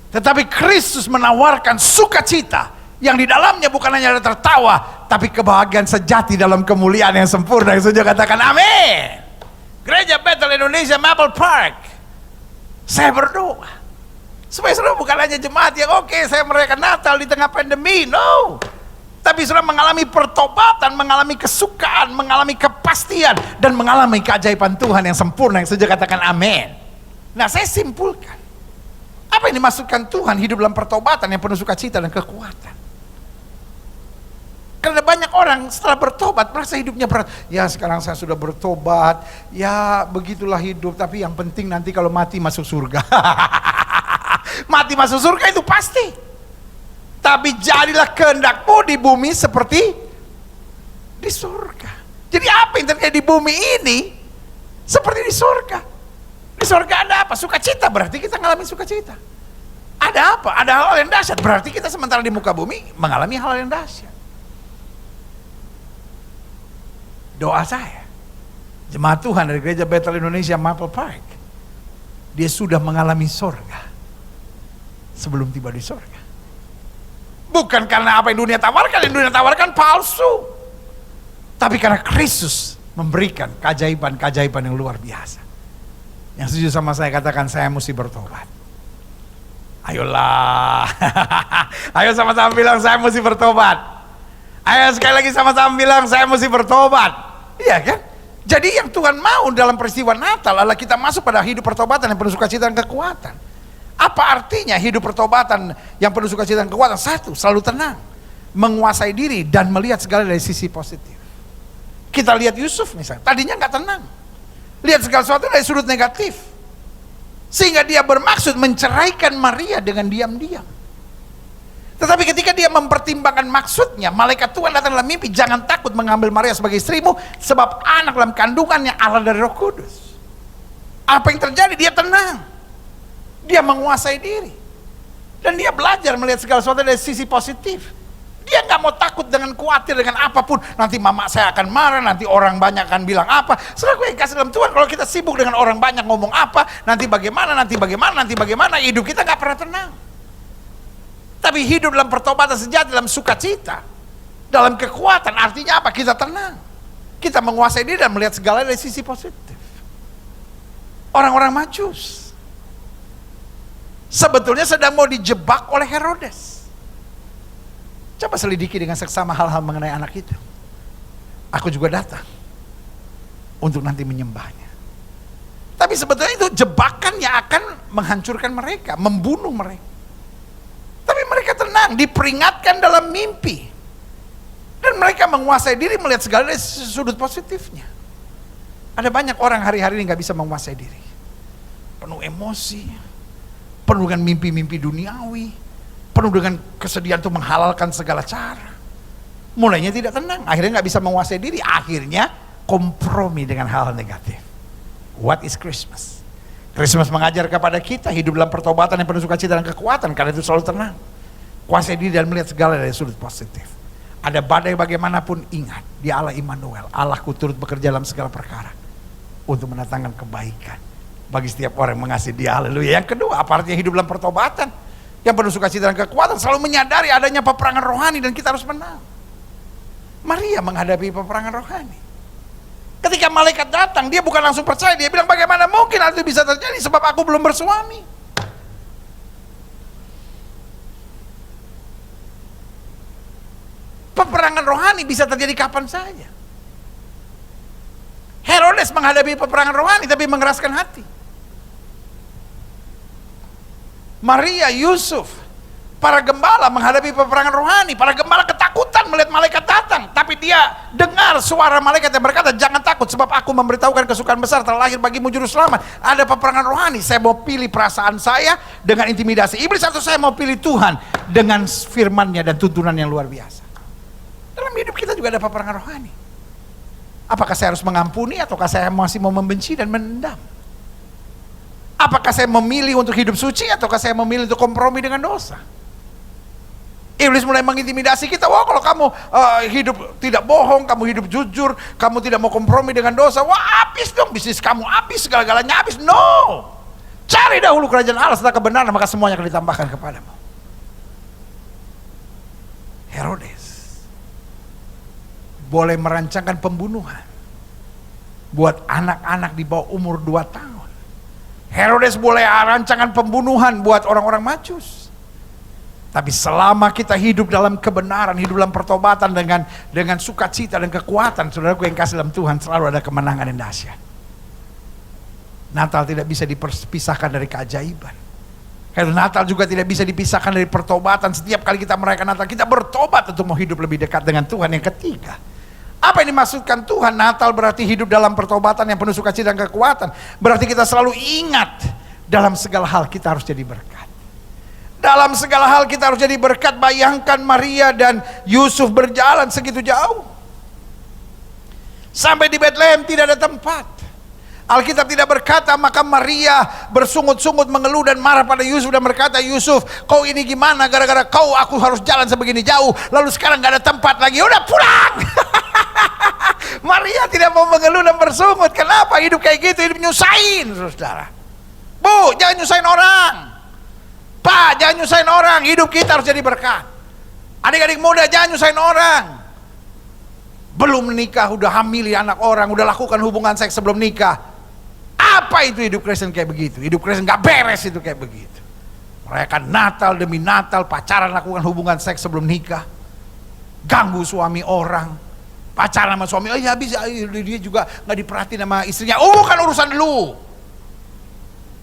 Speaker 5: Tetapi Kristus menawarkan sukacita yang di dalamnya bukan hanya ada tertawa, tapi kebahagiaan sejati dalam kemuliaan yang sempurna. Yang saja katakan amin. Gereja Bethel Indonesia Maple Park, saya berdoa supaya saudara bukan hanya jemaat yang oke, saya merayakan Natal di tengah pandemi, no. Tapi saudara mengalami pertobatan, mengalami kesukaan, mengalami kepastian, dan mengalami keajaiban Tuhan yang sempurna. Yang saja katakan amin. Nah, saya simpulkan, apa yang dimaksudkan Tuhan hidup dalam pertobatan yang penuh sukacita dan kekuatan? Karena banyak orang setelah bertobat merasa hidupnya berat. Ya sekarang saya sudah bertobat, ya begitulah hidup, tapi yang penting nanti kalau mati masuk surga. Mati masuk surga itu pasti. Tapi jadilah kehendakmu di bumi seperti di surga. Jadi apa yang terjadi di bumi ini seperti di surga. Di surga ada apa? Sukacita, berarti kita mengalami sukacita. Ada apa? Ada hal yang dahsyat, berarti kita sementara di muka bumi mengalami hal yang dahsyat. Doa saya, jemaat Tuhan dari Gereja Bethel Indonesia Maple Park, dia sudah mengalami surga sebelum tiba di surga. Bukan karena apa yang dunia tawarkan palsu. Tapi karena Kristus memberikan keajaiban-keajaiban yang luar biasa. Yang setuju sama saya katakan, saya mesti bertobat. Ayolah. Ayo sama-sama bilang, saya mesti bertobat. Ayo sekali lagi sama-sama bilang, saya mesti bertobat. Iya kan? Jadi yang Tuhan mau dalam peristiwa Natal adalah kita masuk pada hidup pertobatan yang penuh sukacita dan kekuatan. Apa artinya hidup pertobatan yang penuh sukacita dan kekuatan? Satu, selalu tenang, menguasai diri dan melihat segala dari sisi positif. Kita lihat Yusuf misalnya, tadinya nggak tenang, lihat segala sesuatu dari sudut negatif, sehingga dia bermaksud menceraikan Maria dengan diam-diam. Tetapi ketika dia mempertimbangkan maksudnya, malaikat Tuhan datang dalam mimpi, jangan takut mengambil Maria sebagai istrimu, sebab anak dalam kandungannya Allah dari Roh Kudus. Apa yang terjadi? Dia tenang, dia menguasai diri, dan dia belajar melihat segala sesuatu dari sisi positif. Dia nggak mau takut dengan khawatir dengan apapun. Nanti mama saya akan marah, nanti orang banyak akan bilang apa. Setelah gue kasih dalam Tuhan, kalau kita sibuk dengan orang banyak ngomong apa, nanti bagaimana, hidup kita nggak pernah tenang. Tapi hidup dalam pertobatan sejati, dalam sukacita, dalam kekuatan, artinya apa? Kita tenang, kita menguasai diri dan melihat segala dari sisi positif. Orang-orang Majus sebetulnya sedang mau dijebak oleh Herodes. Coba selidiki dengan seksama hal-hal mengenai anak itu. Aku juga datang untuk nanti menyembahnya. Tapi sebetulnya itu jebakan yang akan menghancurkan mereka, membunuh mereka. Tapi mereka tenang, diperingatkan dalam mimpi. Dan mereka menguasai diri, melihat segala dari sudut positifnya. Ada banyak orang hari-hari ini gak bisa menguasai diri. Penuh emosi, penuh dengan mimpi-mimpi duniawi, penuh dengan kesedihan untuk menghalalkan segala cara. Mulainya tidak tenang, akhirnya gak bisa menguasai diri, akhirnya kompromi dengan hal negatif. What is Christmas? Christmas mengajar kepada kita hidup dalam pertobatan yang penuh sukacita dan kekuatan, karena itu selalu tenang, kuasai diri dan melihat segala dari sudut positif. Ada badai bagaimanapun, ingat, Dia Allah Immanuel, Allahku turut bekerja dalam segala perkara untuk mendatangkan kebaikan bagi setiap orang yang mengasihi Dia. Haleluya. Yang kedua, apa artinya hidup dalam pertobatan yang penuh sukacita dan kekuatan? Selalu menyadari adanya peperangan rohani dan kita harus menang. Maria menghadapi peperangan rohani. Ketika malaikat datang, dia bukan langsung percaya, dia bilang, bagaimana mungkin hal itu bisa terjadi sebab aku belum bersuami. Peperangan rohani bisa terjadi kapan saja. Herodes menghadapi peperangan rohani tapi mengeraskan hati. Maria, Yusuf, para gembala menghadapi peperangan rohani. Para gembala ketakutan melihat malaikat datang, tapi dia dengar suara malaikat yang berkata, jangan takut sebab aku memberitahukan kesukaan besar telah lahir bagimu juru selamat. Ada peperangan rohani, saya mau pilih perasaan saya dengan intimidasi iblis, atau saya mau pilih Tuhan dengan firman-Nya dan tuntunan yang luar biasa. Dalam hidup kita juga ada peperangan rohani. Apakah saya harus mengampuni ataukah saya masih mau membenci dan mendendam? Apakah saya memilih untuk hidup suci ataukah saya memilih untuk kompromi dengan dosa? Iblis mulai mengintimidasi kita. Wah, kalau kamu hidup tidak bohong, kamu hidup jujur, kamu tidak mau kompromi dengan dosa, wah habis dong, bisnis kamu habis, segala-galanya habis. No, cari dahulu kerajaan Allah serta kebenaran, maka semuanya akan ditambahkan kepadamu. Herodes boleh merancangkan pembunuhan buat anak-anak di bawah umur 2 tahun. Herodes boleh rancangan pembunuhan buat orang-orang Majus. Tapi selama kita hidup dalam kebenaran, hidup dalam pertobatan dengan sukacita dan kekuatan, saudaraku yang kasih dalam Tuhan, selalu ada kemenangan yang dahsyat. Natal tidak bisa dipisahkan dari keajaiban. Karena Natal juga tidak bisa dipisahkan dari pertobatan. Setiap kali kita merayakan Natal, kita bertobat untuk mau hidup lebih dekat dengan Tuhan. Yang ketiga, apa yang dimaksudkan Tuhan? Natal berarti hidup dalam pertobatan yang penuh sukacita dan kekuatan. Berarti kita selalu ingat, dalam segala hal kita harus jadi berkat. Dalam segala hal kita harus jadi berkat. Bayangkan Maria dan Yusuf berjalan segitu jauh, sampai di Betlehem tidak ada tempat. Alkitab tidak berkata, maka Maria bersungut-sungut mengeluh dan marah pada Yusuf dan berkata, Yusuf, kau ini gimana, gara-gara kau aku harus jalan sebegini jauh, lalu sekarang gak ada tempat lagi, udah pulang. Maria tidak mau mengeluh dan bersungut. Kenapa? Hidup kayak gitu, hidup nyusahin, saudara. Bu, jangan nyusahin orang. Pak, jangan nyusahin orang. Hidup kita harus jadi berkat. Adik-adik muda, jangan nyusahin orang. Belum menikah, udah hamili anak orang, udah lakukan hubungan seks sebelum nikah. Apa itu hidup Kristen kayak begitu? Hidup Kristen gak beres itu kayak begitu. Merayakan Natal demi Natal, pacaran, lakukan hubungan seks sebelum nikah, ganggu suami orang, pacaran sama suami, oh ya bisa, dia juga gak diperhatiin sama istrinya. Oh bukan urusan lu.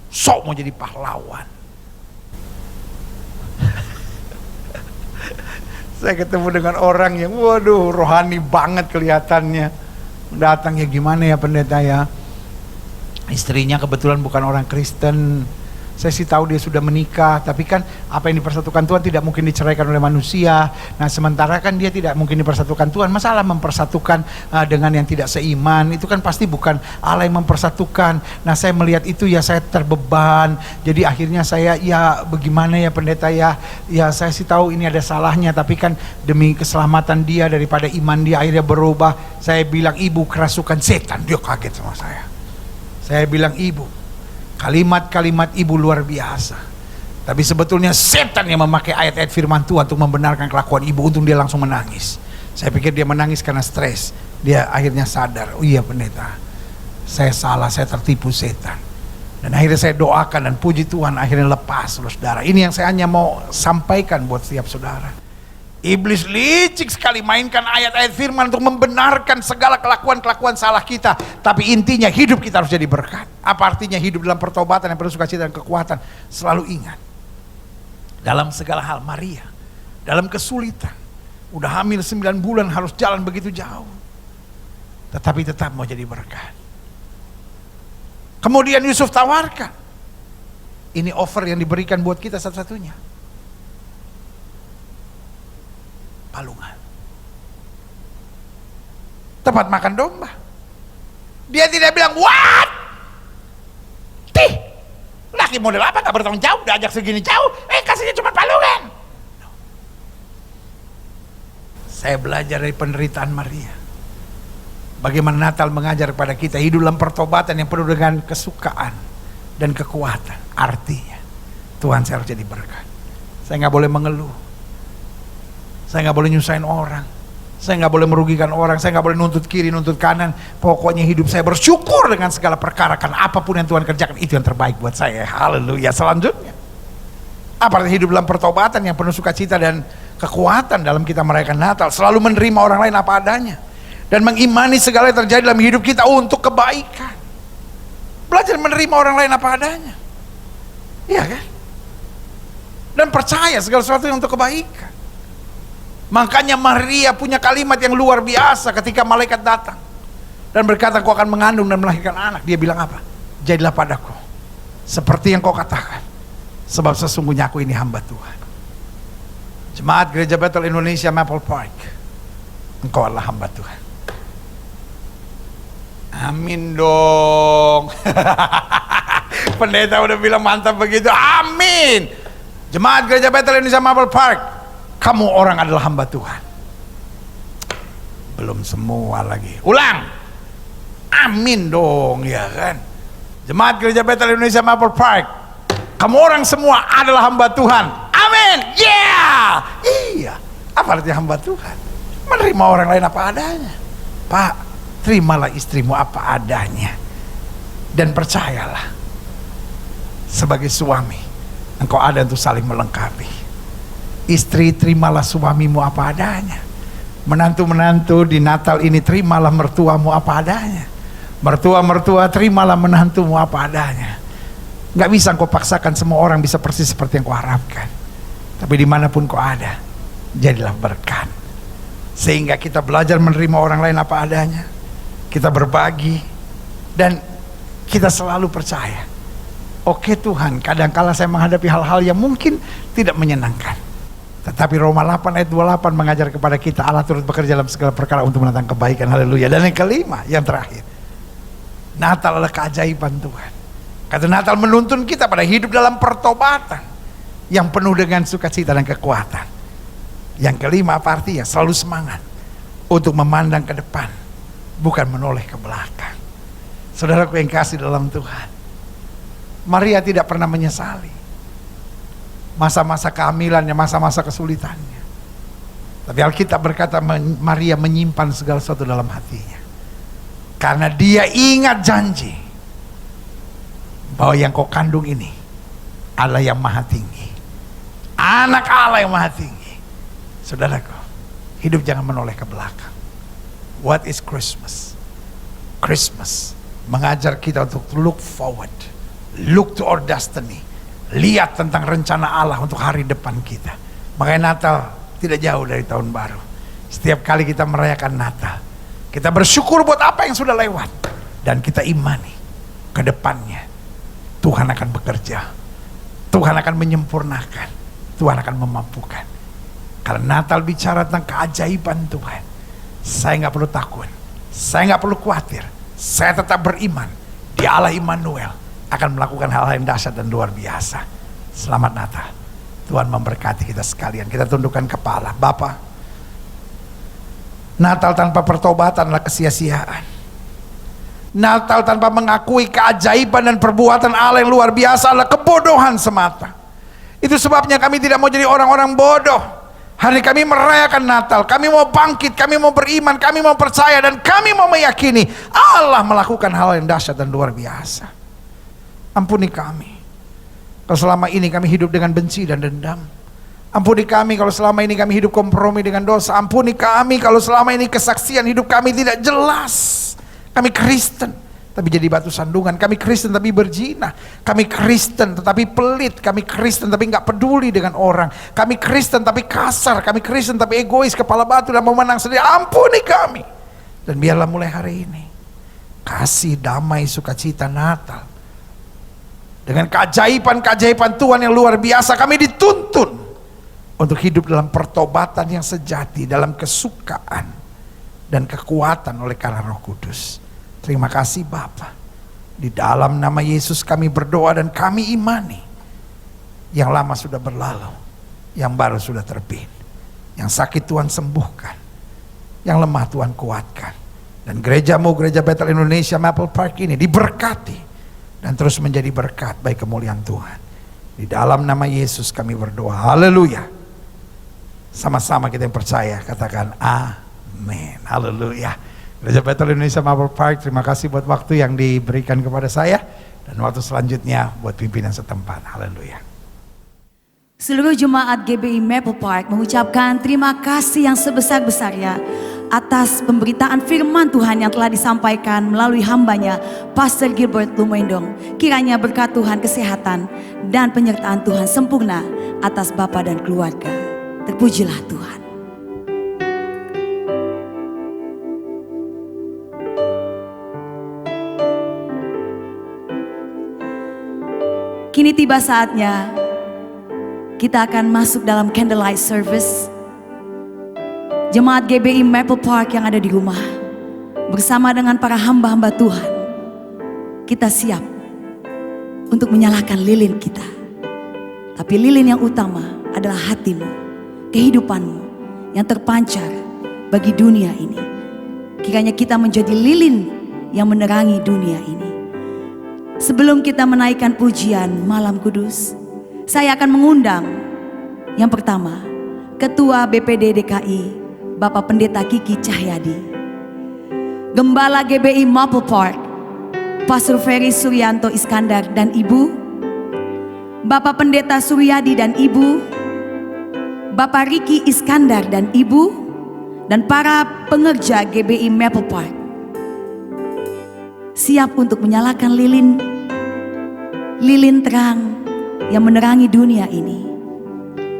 Speaker 5: Sok mau jadi pahlawan. Saya ketemu dengan orang yang waduh rohani banget kelihatannya. Datang ya gimana ya pendeta ya, istrinya kebetulan bukan orang Kristen. Saya sih tahu dia sudah menikah, tapi kan apa yang dipersatukan Tuhan tidak mungkin diceraikan oleh manusia. Nah sementara kan dia tidak mungkin dipersatukan Tuhan. Masalah mempersatukan dengan yang tidak seiman, itu kan pasti bukan Allah yang mempersatukan. Nah saya melihat itu ya saya terbeban. Jadi akhirnya saya ya bagaimana ya pendeta ya, ya saya sih tahu ini ada salahnya, tapi kan demi keselamatan dia, daripada iman dia akhirnya berubah. Saya bilang ibu kerasukan setan. Dia kaget sama saya. Saya bilang ibu, kalimat-kalimat ibu luar biasa. Tapi sebetulnya setan yang memakai ayat-ayat firman Tuhan untuk membenarkan kelakuan ibu. Untung dia langsung menangis. Saya pikir dia menangis karena stres. Dia akhirnya sadar, oh iya pendeta, saya salah, saya tertipu setan. Dan akhirnya saya doakan dan puji Tuhan akhirnya lepas saudara. Ini yang saya hanya mau sampaikan buat setiap saudara. Iblis licik sekali mainkan ayat-ayat firman untuk membenarkan segala kelakuan-kelakuan salah kita. Tapi intinya hidup kita harus jadi berkat. Apa artinya hidup dalam pertobatan yang penuh sukacita dan kekuatan? Selalu ingat, dalam segala hal Maria, dalam kesulitan, udah hamil 9 bulan harus jalan begitu jauh, tetapi tetap mau jadi berkat. Kemudian Yusuf tawarkan, ini offer yang diberikan buat kita satu-satunya, palungan, tempat makan domba. Dia tidak bilang what, tih laki model apa gak bertanggung jawab, udah ajak segini jauh, kasihnya cuma palungan. No. Saya belajar dari penderitaan Maria, bagaimana Natal mengajar kepada kita hidup dalam pertobatan yang penuh dengan kesukaan dan kekuatan. Artinya Tuhan, saya harus jadi berkat. Saya gak boleh mengeluh, saya nggak boleh nyusahin orang, saya nggak boleh merugikan orang, saya nggak boleh nuntut kiri, nuntut kanan. Pokoknya hidup saya bersyukur dengan segala perkara, karena apapun yang Tuhan kerjakan itu yang terbaik buat saya. Haleluya. Selanjutnya, apa artinya hidup dalam pertobatan yang penuh sukacita dan kekuatan dalam kita merayakan Natal? Selalu menerima orang lain apa adanya dan mengimani segala yang terjadi dalam hidup kita untuk kebaikan. Belajar menerima orang lain apa adanya, iya kan? Dan percaya segala sesuatu yang untuk kebaikan. Makanya Maria punya kalimat yang luar biasa ketika malaikat datang dan berkata, kau akan mengandung dan melahirkan anak. Dia bilang apa? Jadilah padaku seperti yang kau katakan, sebab sesungguhnya aku ini hamba Tuhan. Jemaat Gereja Bethel Indonesia Maple Park, engkau adalah hamba Tuhan. Amin dong. Pendeta udah bilang mantap begitu. Amin. Jemaat Gereja Bethel Indonesia Maple Park, kamu orang adalah hamba Tuhan. Belum semua lagi. Ulang. Amin dong, ya kan? Jemaat Gereja Bethel Indonesia Maple Park, kamu orang semua adalah hamba Tuhan. Amin. Yeah. Iya. Apa artinya hamba Tuhan? Menerima orang lain apa adanya. Pak, terimalah istrimu apa adanya. Dan percayalah, sebagai suami, engkau ada untuk saling melengkapi. Istri, terimalah suamimu apa adanya. Menantu-menantu di Natal ini, terimalah mertuamu apa adanya. Mertua-mertua, terimalah menantumu apa adanya. Gak bisa kau paksakan semua orang bisa persis seperti yang kau harapkan. Tapi dimanapun kau ada, jadilah berkat. Sehingga kita belajar menerima orang lain apa adanya. Kita berbagi. Dan kita selalu percaya, oke Tuhan, kadangkala saya menghadapi hal-hal yang mungkin tidak menyenangkan, tetapi Roma 8 ayat 28 mengajar kepada kita Allah turut bekerja dalam segala perkara untuk mendatangkan kebaikan. Haleluya. Dan yang kelima, yang terakhir, Natal adalah keajaiban Tuhan. Kata Natal menuntun kita pada hidup dalam pertobatan yang penuh dengan sukacita dan kekuatan. Yang kelima apa artinya? Selalu semangat untuk memandang ke depan, bukan menoleh ke belakang. Saudaraku yang kasih dalam Tuhan, Maria tidak pernah menyesali masa-masa kehamilannya, masa-masa kesulitannya. Tapi Alkitab berkata Maria menyimpan segala sesuatu dalam hatinya, karena dia ingat janji bahwa yang kau kandung ini Allah yang maha tinggi, anak Allah yang maha tinggi. Saudaraku, hidup jangan menoleh ke belakang. What is Christmas? Christmas mengajar kita untuk look forward, look to our destiny, lihat tentang rencana Allah untuk hari depan kita. Makanya Natal tidak jauh dari tahun baru. Setiap kali kita merayakan Natal, kita bersyukur buat apa yang sudah lewat, dan kita imani ke depannya Tuhan akan bekerja, Tuhan akan menyempurnakan, Tuhan akan memampukan. Kalau Natal bicara tentang keajaiban Tuhan, saya nggak perlu takut, saya nggak perlu khawatir, saya tetap beriman di Allah Immanuel akan melakukan hal-hal yang dahsyat dan luar biasa. Selamat Natal, Tuhan memberkati kita sekalian. Kita tundukkan kepala. Bapa, Natal tanpa pertobatan adalah kesia-siaan. Natal tanpa mengakui keajaiban dan perbuatan Allah yang luar biasa adalah kebodohan semata. Itu sebabnya kami tidak mau jadi orang-orang bodoh. Hari kami merayakan Natal, kami mau bangkit, kami mau beriman, kami mau percaya, dan kami mau meyakini Allah melakukan hal yang dahsyat dan luar biasa. Ampuni kami kalau selama ini kami hidup dengan benci dan dendam. Ampuni kami kalau selama ini kami hidup kompromi dengan dosa. Ampuni kami kalau selama ini kesaksian hidup kami tidak jelas. Kami Kristen tapi jadi batu sandungan. Kami Kristen tapi berzina. Kami Kristen tetapi pelit. Kami Kristen tapi nggak peduli dengan orang. Kami Kristen tapi kasar. Kami Kristen tapi egois, kepala batu dan memandang sendiri. Ampuni kami. Dan biarlah mulai hari ini kasih, damai, sukacita Natal dengan keajaiban-keajaiban Tuhan yang luar biasa, kami dituntun untuk hidup dalam pertobatan yang sejati, dalam kesukaan dan kekuatan oleh karena Roh Kudus. Terima kasih Bapa. Di dalam nama Yesus kami berdoa dan kami imani. Yang lama sudah berlalu, yang baru sudah terbit. Yang sakit Tuhan sembuhkan, yang lemah Tuhan kuatkan. Dan gerejamu, Gereja Bethel Indonesia Maple Park ini diberkati dan terus menjadi berkat bagi kemuliaan Tuhan. Di dalam nama Yesus kami berdoa. Haleluya. Sama-sama kita yang percaya katakan amin. Haleluya. Gereja Bethel Indonesia Maple Park, terima kasih buat waktu yang diberikan kepada saya, dan waktu selanjutnya buat pimpinan setempat. Haleluya.
Speaker 3: Seluruh jemaat GBI Maple Park mengucapkan terima kasih yang sebesar-besarnya atas pemberitaan firman Tuhan yang telah disampaikan melalui hambanya Pastor Gilbert Lumoindong. Kiranya berkat Tuhan, kesehatan dan penyertaan Tuhan sempurna atas Bapa dan keluarga. Terpujilah Tuhan. Kini tiba saatnya kita akan masuk dalam candlelight service. Jemaat GBI Maple Park yang ada di rumah, bersama dengan para hamba-hamba Tuhan, kita siap untuk menyalakan lilin kita. Tapi lilin yang utama adalah hatimu, kehidupanmu yang terpancar bagi dunia ini. Kiranya kita menjadi lilin yang menerangi dunia ini. Sebelum kita menaikkan pujian Malam Kudus, saya akan mengundang yang pertama, Ketua BPD DKI, Bapak Pendeta Kiki Cahyadi, Gembala GBI Maple Park, Pastor Ferry Suryanto Iskandar dan Ibu, Bapak Pendeta Suryadi dan Ibu, Bapak Riki Iskandar dan Ibu, dan para pengerja GBI Maple Park. Siap untuk menyalakan lilin terang yang menerangi dunia ini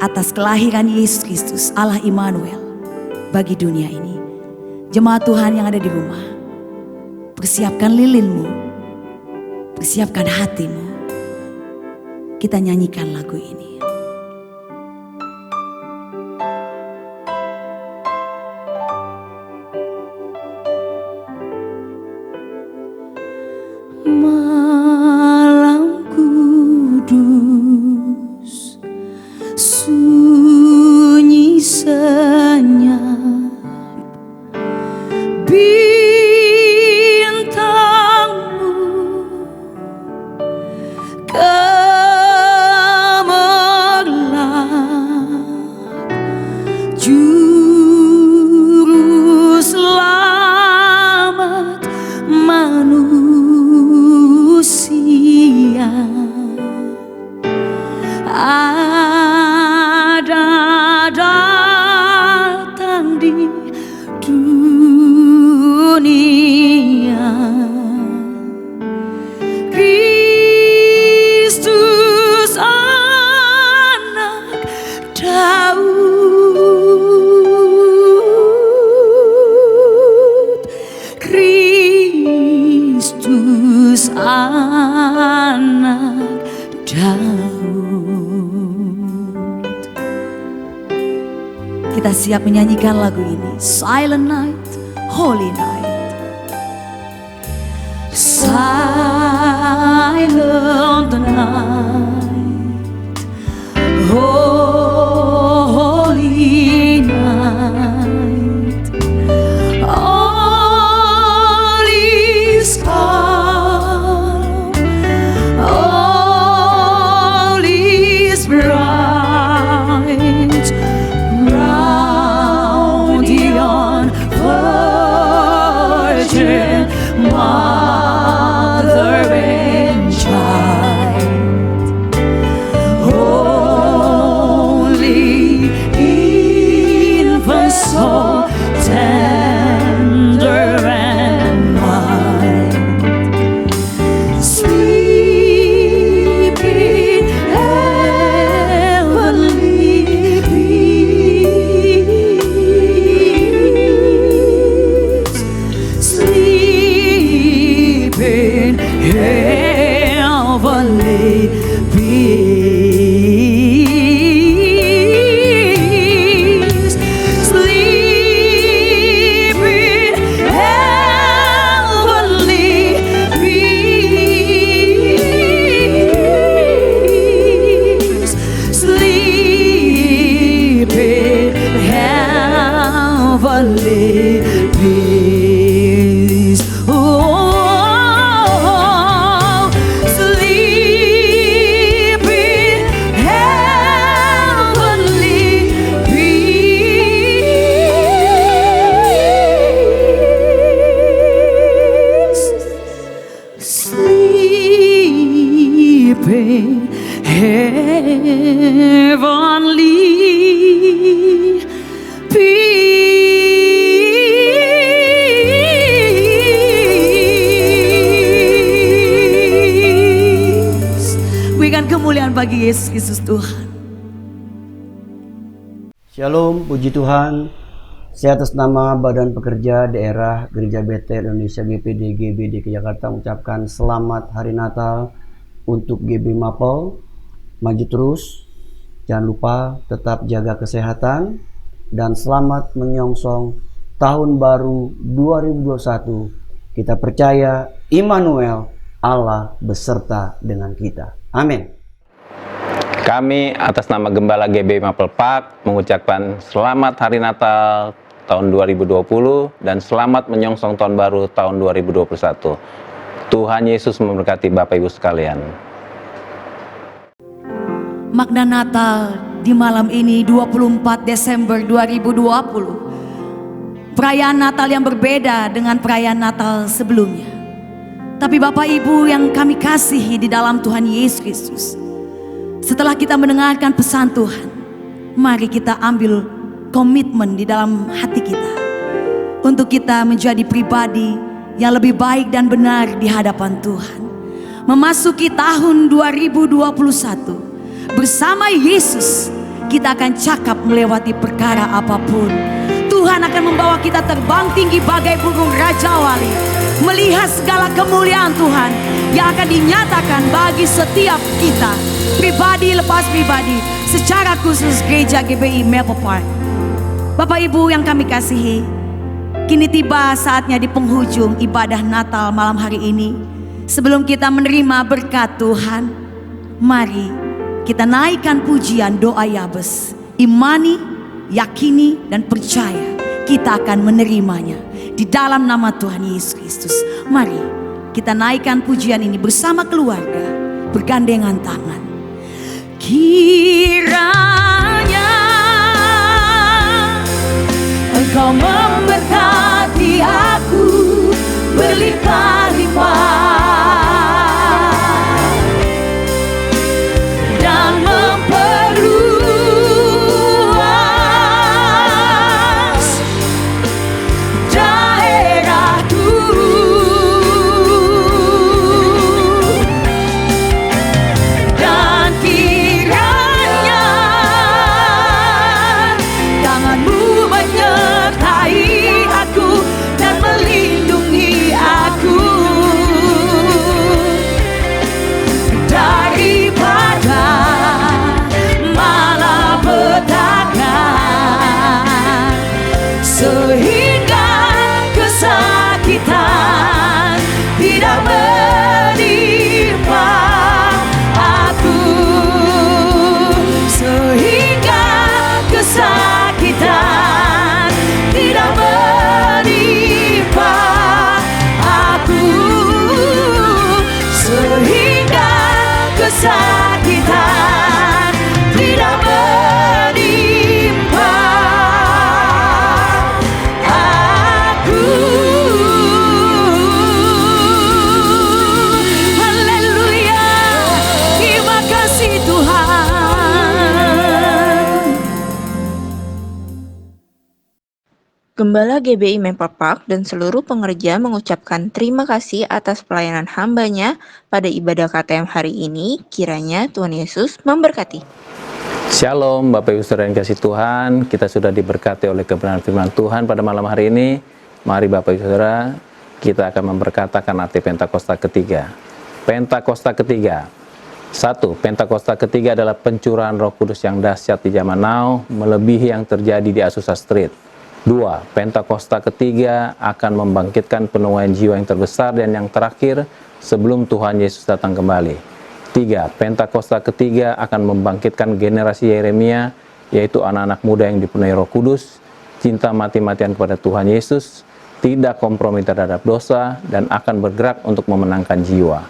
Speaker 3: atas kelahiran Yesus Kristus Allah Immanuel bagi dunia ini. Jemaat Tuhan yang ada di rumah, persiapkan lilinmu, persiapkan hatimu. Kita nyanyikan lagu ini.
Speaker 4: Malam kudus, sunyi senyap, bintangmu kemenangan.
Speaker 3: Kita siap menyanyikan lagu ini. Silent night, holy night. Silent night, holy night. All is calm, all is bright. Round yon virgin mother and child, holy infant, so tender and mild, sleep in heavenly peace, sleep in heavenly peace, sleep in heavenly peace, sleep in heavenly peace. Oh, sleep in heavenly peace, sleep in heavenly peace. Berikan kemuliaan bagi Yesus Kristus Tuhan.
Speaker 6: Shalom, puji Tuhan. Saya atas nama Badan Pekerja Daerah Gereja Betel Indonesia GPD GBD Jakarta mengucapkan selamat Hari Natal untuk GB Mapel. Maju terus, jangan lupa tetap jaga kesehatan, dan selamat menyongsong tahun baru 2021. Kita percaya Immanuel, Allah beserta dengan kita. Amin.
Speaker 2: Kami atas nama Gembala GB Mapel Park mengucapkan selamat Hari Natal tahun 2020 dan selamat menyongsong tahun baru tahun 2021. Tuhan Yesus memberkati Bapak Ibu sekalian.
Speaker 3: Makna Natal di malam ini 24 Desember 2020. Perayaan Natal yang berbeda dengan perayaan Natal sebelumnya. Tapi Bapak Ibu yang kami kasihi di dalam Tuhan Yesus Kristus, setelah kita mendengarkan pesan Tuhan, mari kita ambil komitmen di dalam hati kita untuk kita menjadi pribadi yang lebih baik dan benar di hadapan Tuhan. Memasuki tahun 2021 bersama Yesus, kita akan cakap melewati perkara apapun. Tuhan akan membawa kita terbang tinggi bagai burung Raja Wali, melihat segala kemuliaan Tuhan yang akan dinyatakan bagi setiap kita, pribadi lepas pribadi, secara khusus Gereja GBI Maple Park. Bapak Ibu yang kami kasihi, kini tiba saatnya di penghujung ibadah Natal malam hari ini. Sebelum kita menerima berkat Tuhan, mari kita naikkan pujian doa Yabes. Imani, yakini, dan percaya kita akan menerimanya di dalam nama Tuhan Yesus Kristus. Mari kita naikkan pujian ini bersama keluarga, bergandengan tangan. Kiranya Engkau memberkati aku berlimpah-limpah dan memperluas daerahku, dan kiranya tangan-Mu menyertai aku dan melindungi aku.
Speaker 1: Gembala GBI Maple Park dan seluruh pengerja mengucapkan terima kasih atas pelayanan hambanya pada ibadah KTM hari ini. Kiranya Tuhan Yesus memberkati.
Speaker 2: Shalom Bapak Ibu Saudara yang kasih Tuhan, kita sudah diberkati oleh kebenaran firman Tuhan pada malam hari ini. Mari Bapak Ibu Saudara, kita akan memperkatakan arti Pentakosta ketiga. Pentakosta ketiga. 1. Pentakosta ketiga adalah pencurahan Roh Kudus yang dahsyat di zaman now, melebihi yang terjadi di Azusa Street. 2. Pentakosta ketiga akan membangkitkan penuaian jiwa yang terbesar dan yang terakhir sebelum Tuhan Yesus datang kembali. 3. Pentakosta ketiga akan membangkitkan generasi Yeremia, yaitu anak-anak muda yang dipenuhi Roh Kudus, cinta mati-matian kepada Tuhan Yesus, tidak kompromi terhadap dosa, dan akan bergerak untuk memenangkan jiwa.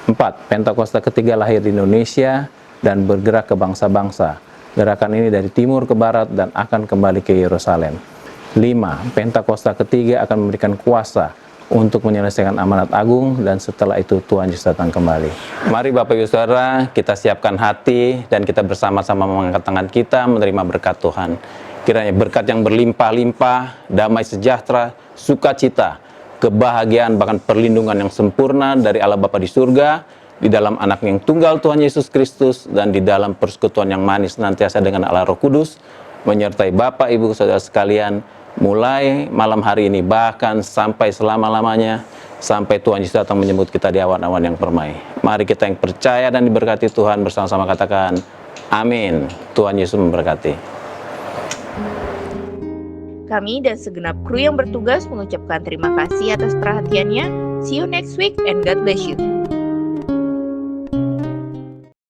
Speaker 2: 4. Pentakosta ketiga lahir di Indonesia dan bergerak ke bangsa-bangsa. Gerakan ini dari timur ke barat dan akan kembali ke Yerusalem. 5. Pentakosta ketiga akan memberikan kuasa untuk menyelesaikan amanat agung dan setelah itu Tuhan Yesus datang kembali. Mari Bapak Ibu Saudara, kita siapkan hati dan kita bersama-sama mengangkat tangan kita menerima berkat Tuhan. Kiranya berkat yang berlimpah-limpah, damai sejahtera, sukacita, kebahagiaan, bahkan perlindungan yang sempurna dari Allah Bapa di surga, di dalam anak yang tunggal Tuhan Yesus Kristus, dan di dalam persekutuan yang manis nantiasa dengan Allah Roh Kudus, menyertai Bapak Ibu Saudara sekalian, mulai malam hari ini, bahkan sampai selama-lamanya, sampai Tuhan Yesus datang menjemput kita di awan-awan yang permai. Mari kita yang percaya dan diberkati Tuhan bersama-sama katakan, amin. Tuhan Yesus memberkati.
Speaker 1: Kami dan segenap kru yang bertugas mengucapkan terima kasih atas perhatiannya. See you next week and God bless you.